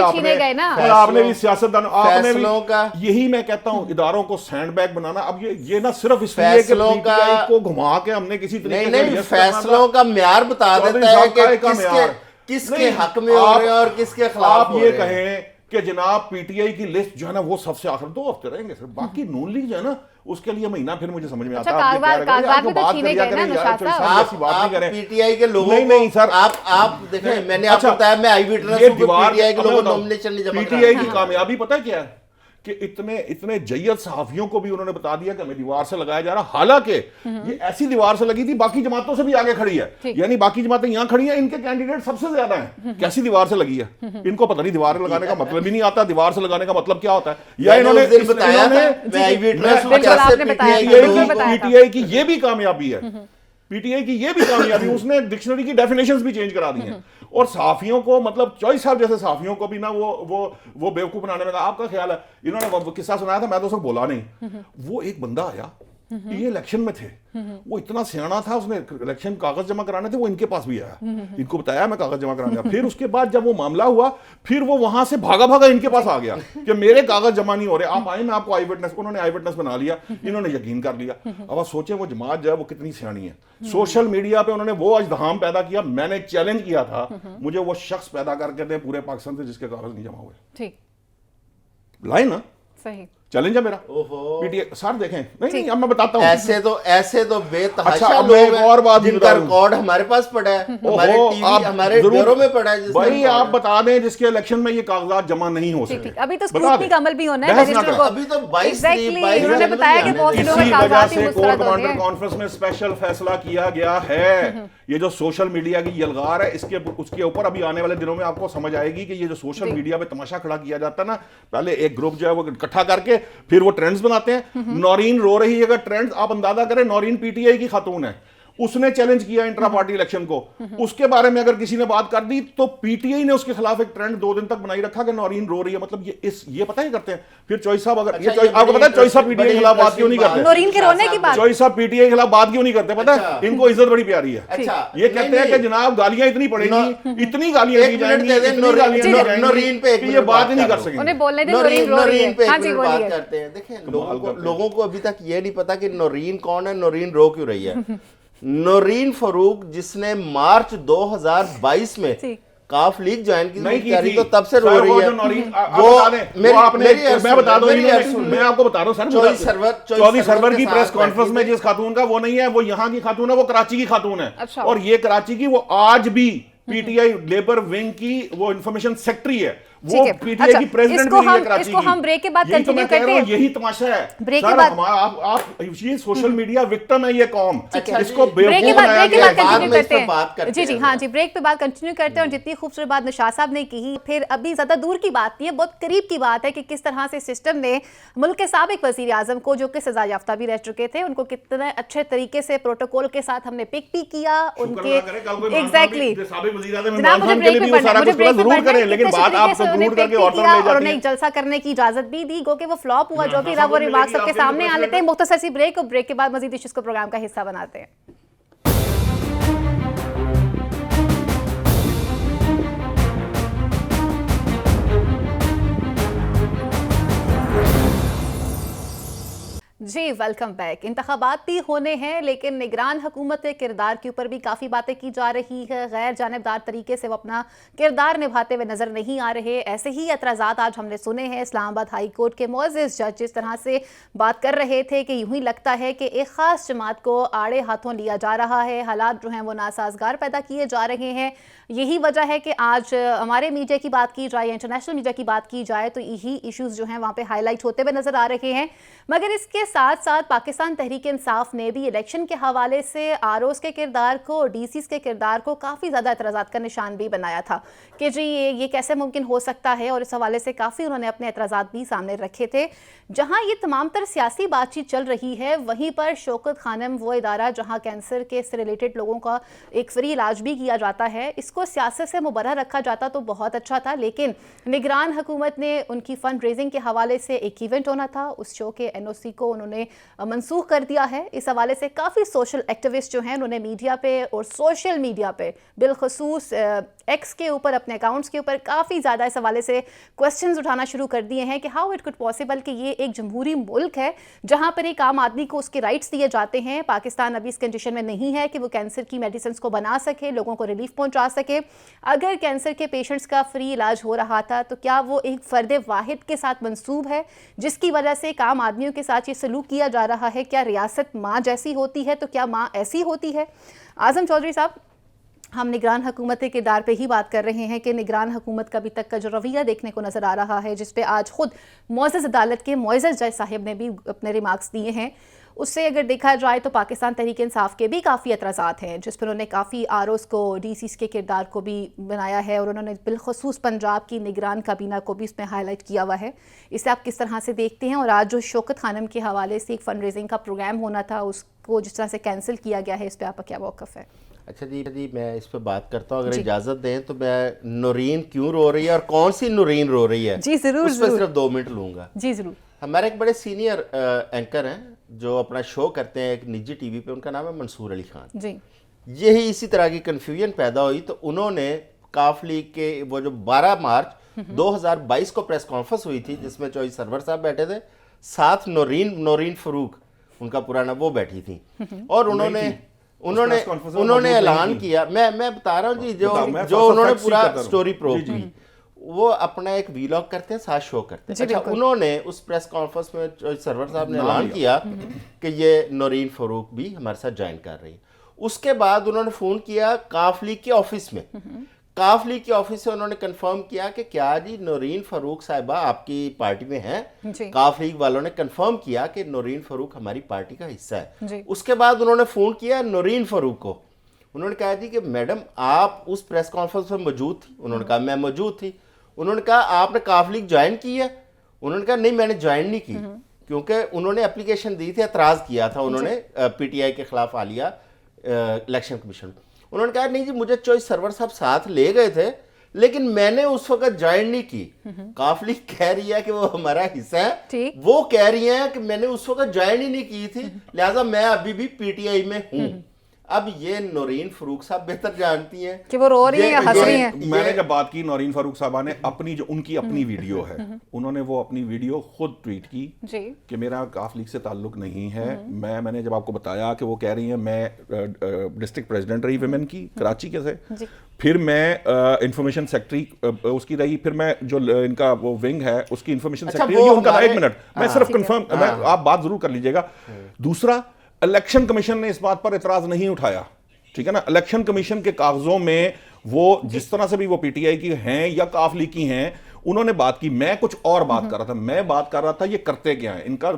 Speaker 3: آپ نے بھی سیاست فیصلوں کا, یہی میں کہتا ہوں اداروں کو سینڈ بیگ بنانا. اب یہ نہ صرف اس لیے کہ پی ٹی آئی کو گھما کے ہم نے کسی طریقے
Speaker 1: نہیں فیصلوں کا معیار بتا دیتا ہے کہ کس کے حق میں ہو رہے ہیں اور کس کے خلاف ہو رہے ہیں.
Speaker 3: آپ یہ کہیں کہ جناب پی ٹی آئی کی لسٹ جو ہے نا وہ سب سے آخر 2 ہفتے رہیں گے سر, باقی نون لیگ جو ہے نا اس کے لیے مہینہ پھر مجھے سمجھ میں آتا ہے.
Speaker 1: پی ٹی آئی کے لوگوں نہیں سر آپ دیکھیں, میں نے آپ کو بتایا میں آئی وٹنس ہوں, پی ٹی آئی کے لوگوں نومینیشن نہیں جمع
Speaker 3: پی ٹی آئی کی کامیابی پتہ ہے کیا ہے کہ اتنے جید صحافیوں کو بھی انہوں نے بتا دیا کہ ہمیں دیوار سے لگایا جا رہا, حالانکہ یہ ایسی دیوار سے لگی تھی باقی جماعتوں سے بھی آگے کھڑی ہے, یعنی باقی جماعتیں یہاں کھڑی ہیں, ان کے کینڈیڈیٹ سب سے زیادہ ہیں. کیسی دیوار سے لگی ہے, ان کو پتہ نہیں دیوار لگانے کا مطلب ہی نہیں آتا, دیوار سے لگانے کا مطلب کیا ہوتا ہے. یا انہوں نے پی ٹی آئی کی یہ بھی کامیابی ہے, پی ٹی آئی کی یہ بھی کامیابی, اس نے ڈکشنری کی ڈیفینیشنز بھی چینج کرا دی ہیں. اور صحافیوں کو مطلب چوئی صاحب جیسے صحافیوں کو بھی نا وہ بیوقوف بنانے میں, آپ کا خیال ہے انہوں نے قصہ سنایا تھا, میں تو اس کو بولا نہیں, وہ ایک بندہ آیا یہ الیکشن میں تھے, وہ اتنا سیانا تھا, اس نے الیکشن کاغذ جمع کرانے تھے, وہ ان کے پاس بھی آیا, ان کو بتایا میں کاغذ جمع کرانے. پھر اس کے بعد جب وہ معاملہ ہوا پھر وہ وہاں سے بھاگا ان کے پاس آ گیا کہ میرے کاغذ جمع نہیں ہو رہے, آپ آئیں میں آپ کو آئی وٹنس, انہوں نے آئی وٹنس بنا لیا, انہوں نے یقین کر لیا. اب آپ سوچیں وہ جماعت جو ہے وہ کتنی سیانی ہے. سوشل میڈیا پہ انہوں نے وہ اجدہام پیدا کیا, میں نے چیلنج کیا تھا مجھے وہ شخص پیدا کر کے دیں پورے پاکستان سے جس کے کاغذ نہیں جمع ہوئے, لائن نا صحیح چیلنج ہے میرا. پی ٹی آئی سر دیکھیں, نہیں اب میں بتاتا ہوں,
Speaker 1: ایسے تو بے تحاشا لوگ ہیں جن کا ریکارڈ ہمارے پاس پڑا ہے, ہمارے ٹی وی ہمارے بیورو میں پڑا ہے.
Speaker 3: بھائی آپ بتا دیں جس کے الیکشن میں یہ کاغذات جمع نہیں ہو سکے,
Speaker 2: ابھی تو اسکروٹنی کا عمل بھی ہونا ہے,
Speaker 1: ابھی تو 22 انہوں نے
Speaker 2: بتایا کہ بہت سے لوگوں کے کاغذات ہی مسترد ہو گئے ہیں.
Speaker 3: کانفرنس میں اسپیشل فیصلہ کیا گیا ہے. یہ جو سوشل میڈیا کی یلغار ہے اس کے اوپر ابھی آنے والے دنوں میں آپ کو سمجھ آئے گی کہ یہ جو سوشل میڈیا پہ تماشا کھڑا کیا جاتا ہے نا, پہلے ایک گروپ جو ہے وہ اکٹھا کر کے پھر وہ ٹرینڈز بناتے ہیں. نورین رو رہی ہے, اگر ٹرینڈ آپ اندازہ کریں, نورین پی ٹی آئی کی خاتون ہے, اس نے چیلنج کیا انٹرا پارٹی الیکشن کو, اس کے بارے میں اگر کسی نے بات کر دی تو پی ٹی آئی نے اس کے خلاف ایک ٹرینڈ 2 دن تک بنائی رکھا کہ نورین رو رہی ہے. مطلب یہ پتہ ہی کرتے ہیں. پھر چوئی صاحب اگر آپ کو پتہ ہے چوئی صاحب پی ٹی آئی کے خلاف بات کیوں نہیں کرتے,
Speaker 2: نورین کے رونے کی بات,
Speaker 3: چوئی صاحب پی ٹی آئی کے خلاف بات کیوں نہیں کرتے, پتہ ہے ان کو عزت بڑی پیاری ہے. یہ کہتے ہیں کہ جناب گالیاں اتنی پڑیں گی, اتنی گالیاں دی جائیں گی,
Speaker 1: نورین پہ
Speaker 3: یہ بات ہی نہیں کر سکیں.
Speaker 2: انہیں بولنے دیں نورین رو رہی ہے. ہاں جی بولیے.
Speaker 1: کرتے ہیں. دیکھیں لوگوں کو ابھی تک یہ نہیں پتا کہ نورین کون ہے, نورین رو کیوں رہی ہے. نورین فاروق جس نے مارچ 2022 میں کاف لیگ جوائن کی تو تب سے رو رہی ہے.
Speaker 3: میں بتا دوں, میں آپ کو بتا رہا ہوں سر, چودھری سرور کی پریس کانفرنس میں جس خاتون کا وہ نہیں ہے, وہ یہاں کی خاتون ہے, وہ کراچی کی خاتون ہے, اور یہ کراچی کی, وہ آج بھی پی ٹی آئی لیبر ونگ کی وہ انفارمیشن سیکٹری ہے. وہ پی ٹی آئی کی پریزیڈنٹ بھی نہیں ہے کراچی کی.
Speaker 2: اس کو ہم بریک کے بعد کنٹینیو کرتے ہیں.
Speaker 3: یہی تماشا ہے
Speaker 2: بریک کے بعد
Speaker 3: آپ یہ سوشل میڈیا وکٹم ہے یہ قوم, اس کو
Speaker 2: بریک کے بعد کنٹینیو کرتے
Speaker 1: ہیں.
Speaker 2: جی ہاں جی, بریک پہ بات کنٹینیو کرتے ہیں. اور جتنی خوبصورت بات نشاط صاحب نے کی, پھر ابھی زیادہ دور کی بات نہیں ہے, بہت قریب کی بات ہے کہ کس طرح سے سسٹم نے ملک کے سابق وزیر اعظم کو, جو کہ سزا یافتہ بھی رہ چکے تھے, ان کو کتنے اچھے طریقے سے پروٹوکول کے ساتھ ہم نے پک بھی کیا. ان کے ایگزیکٹلی جناب مجھے بریک پہ پڑھنا اور انہیں جلسہ کرنے کی اجازت بھی دی, گو کہ وہ فلاپ ہوا جو بھی رہا وہ ریمارک سب کے سامنے آ لیتے ہیں. مختصر سی بریک, اور بریک کے بعد مزید اس کو پروگرام کا حصہ بناتے ہیں. جی ویلکم بیک. انتخابات بھی ہونے ہیں, لیکن نگران حکومت کے کردار کے اوپر بھی کافی باتیں کی جا رہی ہے. غیر جانبدار طریقے سے وہ اپنا کردار نبھاتے ہوئے نظر نہیں آ رہے. ایسے ہی اعتراضات آج ہم نے سنے ہیں. اسلام آباد ہائی کورٹ کے معزز جج جس طرح سے بات کر رہے تھے کہ یوں ہی لگتا ہے کہ ایک خاص جماعت کو آڑے ہاتھوں لیا جا رہا ہے, حالات جو ہیں وہ ناسازگار پیدا کیے جا رہے ہیں. یہی وجہ ہے کہ آج ہمارے میڈیا کی بات کی جائے یا انٹرنیشنل میڈیا کی بات کی جائے تو یہی ایشوز جو ہیں وہاں پہ ہائی لائٹ ہوتے ہوئے نظر آ رہے ہیں. مگر اس کے ساتھ ساتھ پاکستان تحریک انصاف نے بھی الیکشن کے حوالے سے آر اوز کے کردار کو اور ڈی سیز کے کردار کو کافی زیادہ اعتراضات کا نشان بھی بنایا تھا کہ جی یہ کیسے ممکن ہو سکتا ہے, اور اس حوالے سے کافی انہوں نے اپنے اعتراضات بھی سامنے رکھے تھے. جہاں یہ تمام تر سیاسی بات چیت چل رہی ہے, وہیں پر شوکت خانم وہ ادارہ جہاں کینسر کے سے ریلیٹڈ لوگوں کا ایک فری علاج بھی کیا جاتا ہے, اس کو سیاست سے مبرہ رکھا جاتا تو بہت اچھا تھا. لیکن نگران حکومت نے ان کی فنڈ ریزنگ کے حوالے سے ایک ایونٹ ہونا تھا, اس شو کے این او سی کو انہوں نے منسوخ کر دیا ہے. اس حوالے سے کافی سوشل ایکٹیوسٹ جو ہیں انہوں نے میڈیا پہ اور سوشل میڈیا پہ بالخصوص ایکس کے اوپر اپنے اکاؤنٹس کے اوپر کافی زیادہ اس حوالے سے کوسچنز اٹھانا شروع کر دیے ہیں کہ ہاؤ اٹ کڈ پاسبل کہ یہ ایک جمہوری ملک ہے جہاں پر ایک عام آدمی کو اس کے رائٹس دیے جاتے ہیں. پاکستان ابھی اس کنڈیشن میں نہیں ہے کہ وہ کینسر کی میڈیسنز کو بنا سکے, لوگوں کو ریلیف پہنچا سکے. اگر کینسر کے پیشنٹس کا فری علاج ہو رہا تھا تو کیا وہ ایک فرد واحد کے ساتھ منسوب ہے جس کی وجہ سے ایک عام آدمیوں کے ساتھ یہ سلوک کیا جا رہا ہے؟ کیا ریاست ماں جیسی ہوتی ہے تو کیا ماں ایسی ہوتی ہے؟ اعظم چودھری صاحب, ہم نگران حکومت کے کردار پہ ہی بات کر رہے ہیں کہ نگران حکومت کا ابھی تک کا جو رویہ دیکھنے کو نظر آ رہا ہے, جس پہ آج خود معزز عدالت کے معزز جج صاحب نے بھی اپنے ریمارکس دیے ہیں, اس سے اگر دیکھا جائے تو پاکستان تحریک انصاف کے بھی کافی اعتراضات ہیں جس پر انہوں نے کافی آر اوز کو, ڈی سیز کے کردار کو بھی بنایا ہے, اور انہوں نے بالخصوص پنجاب کی نگران کابینہ کو بھی اس میں ہائی لائٹ کیا ہوا ہے. اسے آپ کس طرح سے دیکھتے ہیں؟ اور آج جو شوکت خانم کے حوالے سے ایک فنڈ ریزنگ کا پروگرام ہونا تھا اس کو جس طرح سے کینسل کیا گیا ہے, اس پہ آپ کا کیا موقف ہے؟
Speaker 1: اچھا جی میں اس پہ بات کرتا ہوں, اگر اجازت دیں تو میں نورین کیوں رو رہی ہے اور کون سی نورین رو رہی ہے
Speaker 2: جی ضرور,
Speaker 1: اس پہ صرف 2 منٹ لوں گا.
Speaker 2: جی ضرور.
Speaker 1: ہمارے ایک بڑے سینئر اینکر ہیں جو اپنا شو کرتے ہیں ایک نجی ٹی وی پہ, ان کا نام ہے منصور علی خان.
Speaker 2: جی
Speaker 1: یہی اسی طرح کی کنفیوژن پیدا ہوئی تو انہوں نے کاف لیگ کے وہ جو 12 مارچ 2022 کو پریس کانفرنس ہوئی تھی جس میں چوہدری سرور صاحب بیٹھے تھے, ساتھ نورین فروق ان کا پرانا وہ بیٹھی تھیں, اور انہوں نے اعلان کیا, میں بتا رہا ہوں جی جو انہوں نے پورا سٹوری پروو کی, وہ اپنا ایک ویلاگ کرتے ہیں ساتھ شو کرتے ہیں. اچھا انہوں نے اس پریس کانفرنس میں سرور صاحب نے اعلان کیا کہ یہ نورین فروق بھی ہمارے ساتھ جوائن کر رہی ہے. اس کے بعد انہوں نے فون کیا کاف لیگ کے آفس میں, کاف لیگ کے آفس سے انہوں نے کنفرم کیا کہ کیا جی نورین فروق صاحبہ آپ کی پارٹی میں ہیں. کاف لیگ والوں نے کنفرم کیا کہ نورین فروق ہماری پارٹی کا حصہ ہے. اس کے بعد انہوں نے فون کیا نورین فروق کو, انہوں نے کہا جی کہ میڈم آپ اس پریس کانفرنس میں موجود تھی؟ انہوں نے کہا میں موجود تھی. انہوں نے کہا آپ نے کاف لیگ جوائن کی ہے؟ انہوں نے کہا نہیں میں نے جوائن نہیں کی, کیونکہ انہوں نے اپلیکیشن دی تھی, اعتراض کیا تھا انہوں نے پی ٹی آئی کے خلاف عالیہ الیکشن کمیشن. انہوں نے کہا نہیں جی مجھے چوہدری سرور صاحب ساتھ لے گئے تھے لیکن میں نے اس وقت جوائن نہیں کی. کاف لیگ کہہ رہی ہے کہ وہ ہمارا حصہ ہے, وہ کہہ رہی ہیں کہ میں نے اس وقت جوائن ہی نہیں کی تھی لہٰذا میں ابھی بھی پی ٹی آئی میں ہوں. اب یہ نورین فروق صاحب بہتر جانتی ہیں
Speaker 2: کہ وہ رو رہی ہیں ہنس رہی ہیں.
Speaker 3: میں نے جب بات کی نورین فاروق صاحبہ نے اپنی جو ان کی اپنی ویڈیو ہے, انہوں نے وہ اپنی ویڈیو خود ٹویٹ کی کہ میرا کاف لیگ سے تعلق نہیں ہے. میں نے جب آپ کو بتایا کہ وہ کہہ رہی ہیں میں ڈسٹرکٹ پریزیڈنٹ رہی ویمن کی کراچی کے سے, پھر میں انفارمیشن سیکرٹری اس کی رہی, پھر میں جو ان کا وہ ونگ ہے اس کی انفارمیشن سیکرٹری رہی. ان کا 1 منٹ میں صرف کنفرم, آپ بات ضرور کر لیجیے گا. دوسرا, الیکشن کمیشن نے اس بات پر اعتراض نہیں اٹھایا, ٹھیک ہے نا. الیکشن کمیشن کے کاغذوں میں وہ جس طرح سے بھی وہ پی ٹی آئی کی ہیں یا کاف لیگ کی ہیں, انہوں نے بات کی, میں کچھ اور بات کر رہا تھا. میں بات کر رہا تھا یہ کرتے کیا ہیں, ان کا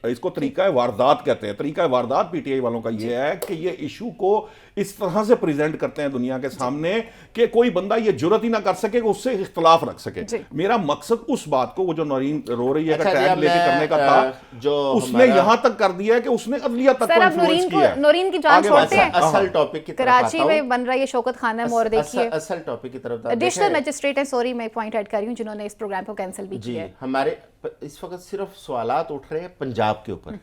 Speaker 3: اس کو طریقہ واردات کہتے ہیں. طریقہ واردات پی ٹی آئی والوں کا یہ ہے کہ یہ ایشو کو اس طرح سے پریزنٹ کرتے ہیں دنیا کے سامنے کہ کوئی بندہ یہ جرت ہی نہ کر سکے کہ اس سے اختلاف رکھ سکے. میرا مقصد اس بات کو, وہ جو نورین رو رہی ہے کہ ٹیگ لے کے کرنے کا تھا, اس نے یہاں تک کر دیا ہے کہ اس نے عدلیہ تک کو انفلوئنس کیا ہے.
Speaker 2: نورین کی جان چھوڑتے ہیں,
Speaker 1: اصل ٹاپک کی طرف
Speaker 2: کراچی میں بن رہا ہے شوکت خانم, اور دیکھیے
Speaker 1: اصل ٹاپک کی طرف
Speaker 2: ایڈیشنل میجسٹریٹ ہیں, سوری میں پوائنٹ ایڈ کر رہی ہوں, جنہوں نے اس پروگرام کو کینسل بھی کیا ہے.
Speaker 1: ہمارے اس وقت صرف سوالات اٹھ رہے ہیں پنجاب کے اوپر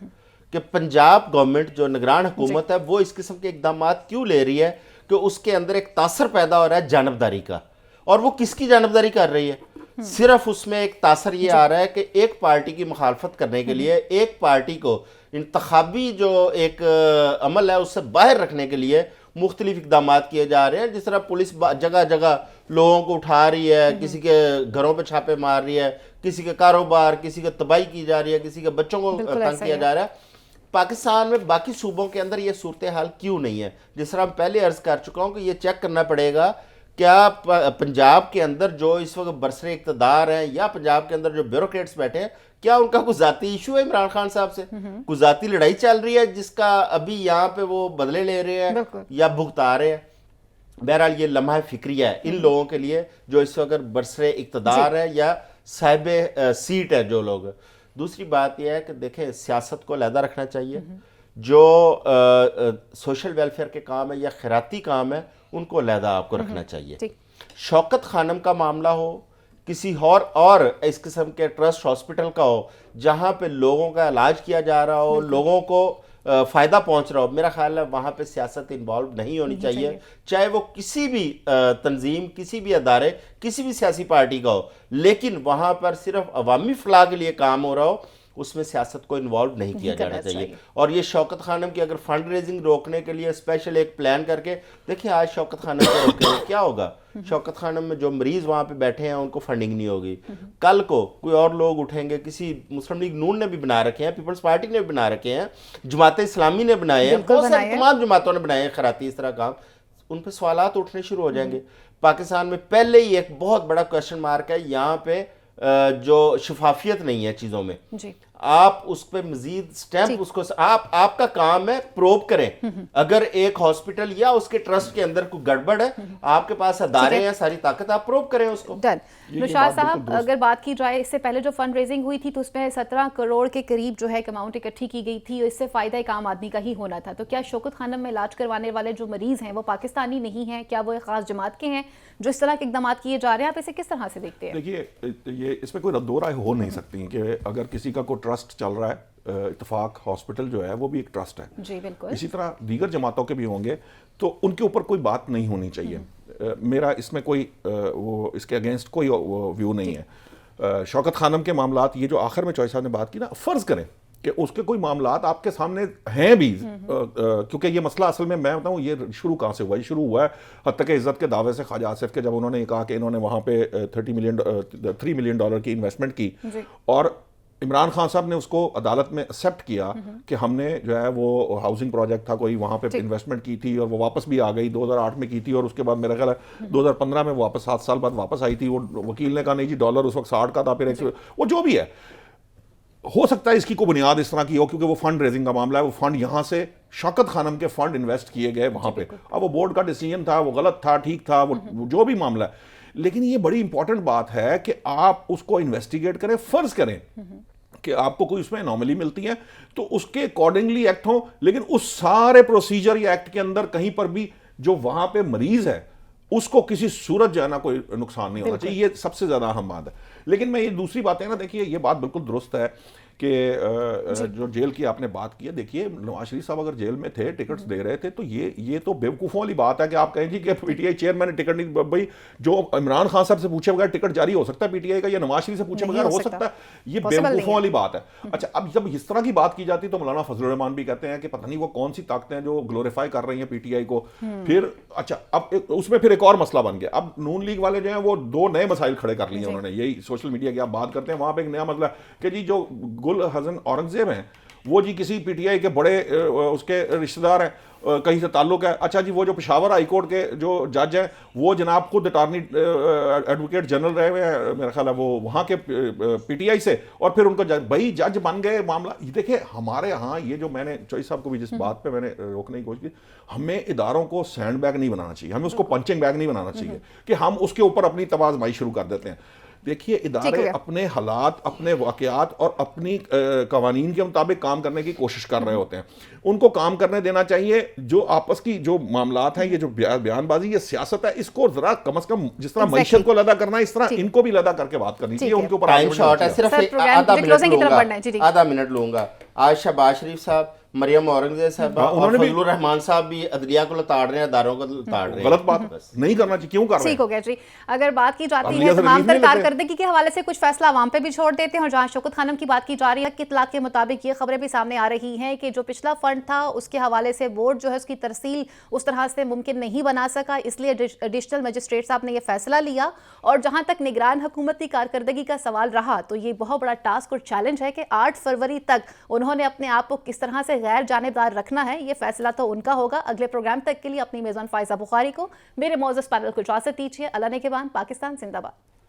Speaker 1: کہ پنجاب گورنمنٹ جو نگران حکومت ہے وہ اس قسم کے اقدامات کیوں لے رہی ہے کہ اس کے اندر ایک تاثر پیدا ہو رہا ہے جانبداری کا, اور وہ کس کی جانبداری کر رہی ہے. صرف اس میں ایک تاثر یہ آ رہا ہے کہ ایک پارٹی کی مخالفت کرنے کے لیے, ایک پارٹی کو انتخابی جو ایک عمل ہے اس سے باہر رکھنے کے لیے مختلف اقدامات کیے جا رہے ہیں. جس طرح پولیس جگہ جگہ لوگوں کو اٹھا رہی ہے, کسی کے گھروں پہ چھاپے مار رہی ہے, کسی کے کاروبار, کسی کے تباہی کی جا رہی ہے, کسی کے بچوں کو تنگ کیا جا رہا ہے. پاکستان میں باقی صوبوں کے اندر یہ صورتحال کیوں نہیں ہے؟ جس طرح میں پہلے عرض کر چکا ہوں کہ یہ چیک کرنا پڑے گا کیا پنجاب کے اندر جو اس وقت برسر اقتدار ہیں یا پنجاب کے اندر جو بیوروکریٹس بیٹھے ہیں, کیا ان کا کوئی ذاتی ایشو ہے عمران خان صاحب سے, کوئی ذاتی لڑائی چل رہی ہے جس کا ابھی یہاں پہ وہ بدلے لے رہے ہیں یا بھگتا رہے ہیں. بہرحال یہ لمحہ فکریہ ہے ان لوگوں کے لیے جو اس وقت برسر اقتدار ہے یا صاحب سیٹ ہے جو لوگ. دوسری بات یہ ہے کہ دیکھیں سیاست کو علیحدہ رکھنا چاہیے, جو سوشل ویلفیئر کے کام ہے یا خیراتی کام ہے ان کو علیحدہ آپ کو رکھنا چاہیے. شوکت خانم کا معاملہ ہو, کسی اور اس قسم کے ٹرسٹ ہاسپٹل کا ہو جہاں پہ لوگوں کا علاج کیا جا رہا ہو, لوگوں کو فائدہ پہنچ رہا ہو, میرا خیال ہے وہاں پہ سیاست انوالو نہیں ہونی چاہیے, چاہے وہ کسی بھی تنظیم, کسی بھی ادارے, کسی بھی سیاسی پارٹی کا ہو, لیکن وہاں پر صرف عوامی فلاح کے لیے کام ہو رہا ہو, اس میں سیاست کو انوالو نہیں کیا جانا چاہیے. اور یہ شوکت خانم کی اگر فنڈ ریزنگ روکنے کے لیے اسپیشل ایک پلان کر کے دیکھیں, آج شوکت خانم کو روکیں گے کیا ہوگا؟ شوکت خانم میں جو مریض وہاں پہ بیٹھے ہیں ان کو فنڈنگ نہیں ہوگی. کل کو کوئی اور لوگ اٹھیں گے, کسی مسلم لیگ نون نے بھی بنا رکھے ہیں, پیپلز پارٹی نے بھی بنا رکھے ہیں, جماعت اسلامی نے بنائے ہیں, بہت سارے تمام جماعتوں نے بنائے ہیں خیراتی اس طرح کام, ان پہ سوالات اٹھنے شروع ہو جائیں گے. پاکستان میں پہلے ہی ایک بہت بڑا کویسچن مارک ہے یہاں پہ جو شفافیت نہیں ہے چیزوں میں. آپ اس پہ مزید سٹیمپ, اس کو آپ کا کام ہے پروب کریں. اگر ایک ہاسپٹل یا اس کے ٹرسٹ کے اندر کوئی گڑبڑ ہے, آپ کے پاس ادارے ہیں, ساری طاقت, آپ پروب کریں اس کو.
Speaker 2: نشاط صاحب, اگر بات کی جائے اس سے پہلے جو فنڈ ریزنگ ہوئی تھی تو اس میں 17 کروڑ کے قریب جو ہے ایک اماؤنٹ اکٹھی کی گئی تھی, اس سے فائدہ ایک عام آدمی کا ہی ہونا تھا. تو کیا شوکت خانم میں علاج کروانے والے جو مریض ہیں وہ پاکستانی نہیں ہیں؟ کیا وہ ایک خاص جماعت کے ہیں جو اس طرح کے اقدامات کیے جا رہے ہیں؟ آپ اسے کس طرح سے دیکھتے ہیں؟
Speaker 3: دیکھیے, یہ اس میں کوئی دو رائے ہو نہیں سکتی کہ اگر کسی کا کوئی ٹرسٹ چل رہا ہے, اتفاق ہاسپٹل جو ہے وہ بھی ایک ٹرسٹ ہے,
Speaker 2: جی بالکل,
Speaker 3: اسی طرح دیگر جماعتوں کے بھی ہوں گے, تو ان کے اوپر کوئی بات نہیں ہونی چاہیے. میرا اس میں کوئی وہ اس کے اگینسٹ کوئی ویو نہیں ہے. شوکت خانم کے معاملات, یہ جو آخر میں چوہے صاحب نے بات کی نا, فرض کریں کہ اس کے کوئی معاملات آپ کے سامنے ہیں بھی, کیونکہ یہ مسئلہ اصل میں بتاؤں یہ شروع کہاں سے ہوا؟ یہ شروع ہوا ہے حتی کہ عزت کے دعوے سے خواجہ آصف کے, جب انہوں نے کہا کہ انہوں نے وہاں پہ $3 ملین کی انویسٹمنٹ کی, اور عمران خان صاحب نے اس کو عدالت میں ایکسیپٹ کیا کہ ہم نے جو ہے وہ ہاؤسنگ پروجیکٹ تھا کوئی, وہاں پہ انویسٹمنٹ کی تھی اور وہ واپس بھی آ گئی, 2008 میں کی تھی, اور اس کے بعد میرا خیال ہے 2015 میں واپس 7 سال بعد واپس آئی تھی. وہ وکیل نے کہا نہیں جی ڈالر اس وقت 60 کا تھا, پھر وہ جو بھی ہے, ہو سکتا ہے اس کی کوئی بنیاد اس طرح کی ہو کیونکہ وہ فنڈ ریزنگ کا معاملہ ہے, وہ فنڈ یہاں سے شوکت خانم کے فنڈ انویسٹ کیے گئے وہاں پہ. اب وہ بورڈ کا ڈیسیجن تھا, وہ غلط تھا, ٹھیک تھا, وہ جو بھی معاملہ ہے, لیکن یہ بڑی امپورٹنٹ بات ہے کہ آپ اس کو انویسٹیگیٹ کریں. فرض کریں کہ آپ کو کوئی اس میں انوملی ملتی ہے تو اس کے اکارڈنگلی ایکٹ ہوں, لیکن اس سارے پروسیجر یا ایکٹ کے اندر کہیں پر بھی جو وہاں پہ مریض ہے اس کو کسی صورت جو ہے نا کوئی نقصان نہیں ہونا چاہیے. یہ سب سے زیادہ اہم بات ہے. لیکن میں یہ دوسری بات ہے نا, دیکھیے یہ بات بالکل درست ہے کہ جو جیل کی آپ نے بات کی ہے, دیکھیے نواز شریف صاحب اگر جیل میں تھے, ٹکٹس دے رہے تھے, تو یہ تو بیوقوفوں والی بات ہے کہ آپ کہیں جی کہ پی ٹی آئی چیئرمین نے ٹکٹ نہیں, بھائی جو عمران خان صاحب سے پوچھے بغیر ٹکٹ جاری ہو سکتا ہے پی ٹی آئی کا, یا نواز شریف سے پوچھے بغیر ہو سکتا ہے؟ یہ بیوقوفوں والی بات ہے. اچھا, اب جب اس طرح کی بات کی جاتی تو مولانا فضل الرحمان بھی کہتے ہیں کہ پتہ نہیں وہ کون سی طاقتیں ہیں جو گلوریفائی کر رہی ہیں پی ٹی آئی کو. پھر اچھا, اب اس میں پھر ایک اور مسئلہ بن گیا. اب نون لیگ والے جو ہیں وہ 2 نئے مسائل کھڑے کر لیے انہوں نے, یہی سوشل میڈیا کی آپ بات کرتے ہیں, وہاں پہ ایک نیا مسئلہ کہ جی جو گل حسن اورنگزیب ہیں وہ جی کسی پی ٹی آئی کے بڑے اس کے رشتہ دار ہیں, کہیں سے تعلق ہے. اچھا جی وہ جو پشاور ہائی کورٹ کے جو جج ہیں وہ جناب خود اٹارنی ایڈوکیٹ جنرل رہے ہوئے ہیں میرا خیال ہے وہ وہاں کے پی ٹی آئی سے, اور پھر ان کو بھائی جج بن گئے معاملہ. دیکھیں ہمارے ہاں یہ جو میں نے چوئی صاحب کو بھی جس بات پہ میں نے روکنے کی کوشش کی, ہمیں اداروں کو سینڈ بیگ نہیں بنانا چاہیے, ہمیں اس کو پنچنگ بیگ نہیں بنانا چاہیے کہ ہم اس کے اوپر اپنی توازمائی شروع کر دیتے ہیں. دیکھیے ادارے اپنے حالات, اپنے واقعات اور اپنی قوانین کے مطابق کام کرنے کی کوشش کر رہے ہوتے ہیں, ان کو کام کرنے دینا چاہیے. جو آپس کی جو معاملات ہیں, یہ جو بیان بازی, یہ سیاست ہے, اس کو ذرا کم از کم جس طرح معیشت کو لدا کرنا ہے اس طرح ان کو بھی لدا کر کے بات کرنی چاہیے. ان کے اوپر
Speaker 1: ٹائم شارٹ ہے, صرف آدھا منٹ لوں گا. آج شہباز شریف صاحب, مریم اورنگزیب صاحب اور فضل الرحمان صاحب بھی عدلیہ کو لتاڑ رہے ہیں, اداروں کو لتاڑ رہے ہیں.
Speaker 3: غلط بات نہیں کرنا چاہیے. کیوں کر رہے ہیں؟
Speaker 2: ٹھیک ہو گیا جی. اگر بات کی جاتی ہے تمام تر کارکردگی کے حوالے سے, کچھ فیصلہ عوام پہ بھی چھوڑ دیتے ہیں. اور جہاں شوکت خانم کی بات کی جا رہی ہے, کہ اطلاع کے مطابق یہ خبریں بھی سامنے آ رہی ہیں کہ جو پچھلا فنڈ تھا اس کے حوالے سے بورڈ جو ہے اس کی ترسیل اس طرح سے ممکن نہیں بنا سکا, اس لیے ایڈیشنل مجسٹریٹ صاحب نے یہ فیصلہ لیا. اور جہاں تک نگران حکومت کی کارکردگی کا سوال رہا, تو یہ بہت بڑا ٹاسک اور چیلنج ہے کہ 8 فروری تک انہوں نے اپنے آپ کو کس طرح سے غیر جانبدار رکھنا ہے. یہ فیصلہ تو ان کا ہوگا. اگلے پروگرام تک کے لیے اپنی میزبان فائزہ بخاری کو, میرے معزز پینل کو اجازت دیجیے. اللہ نگہبان. پاکستان زندہ باد.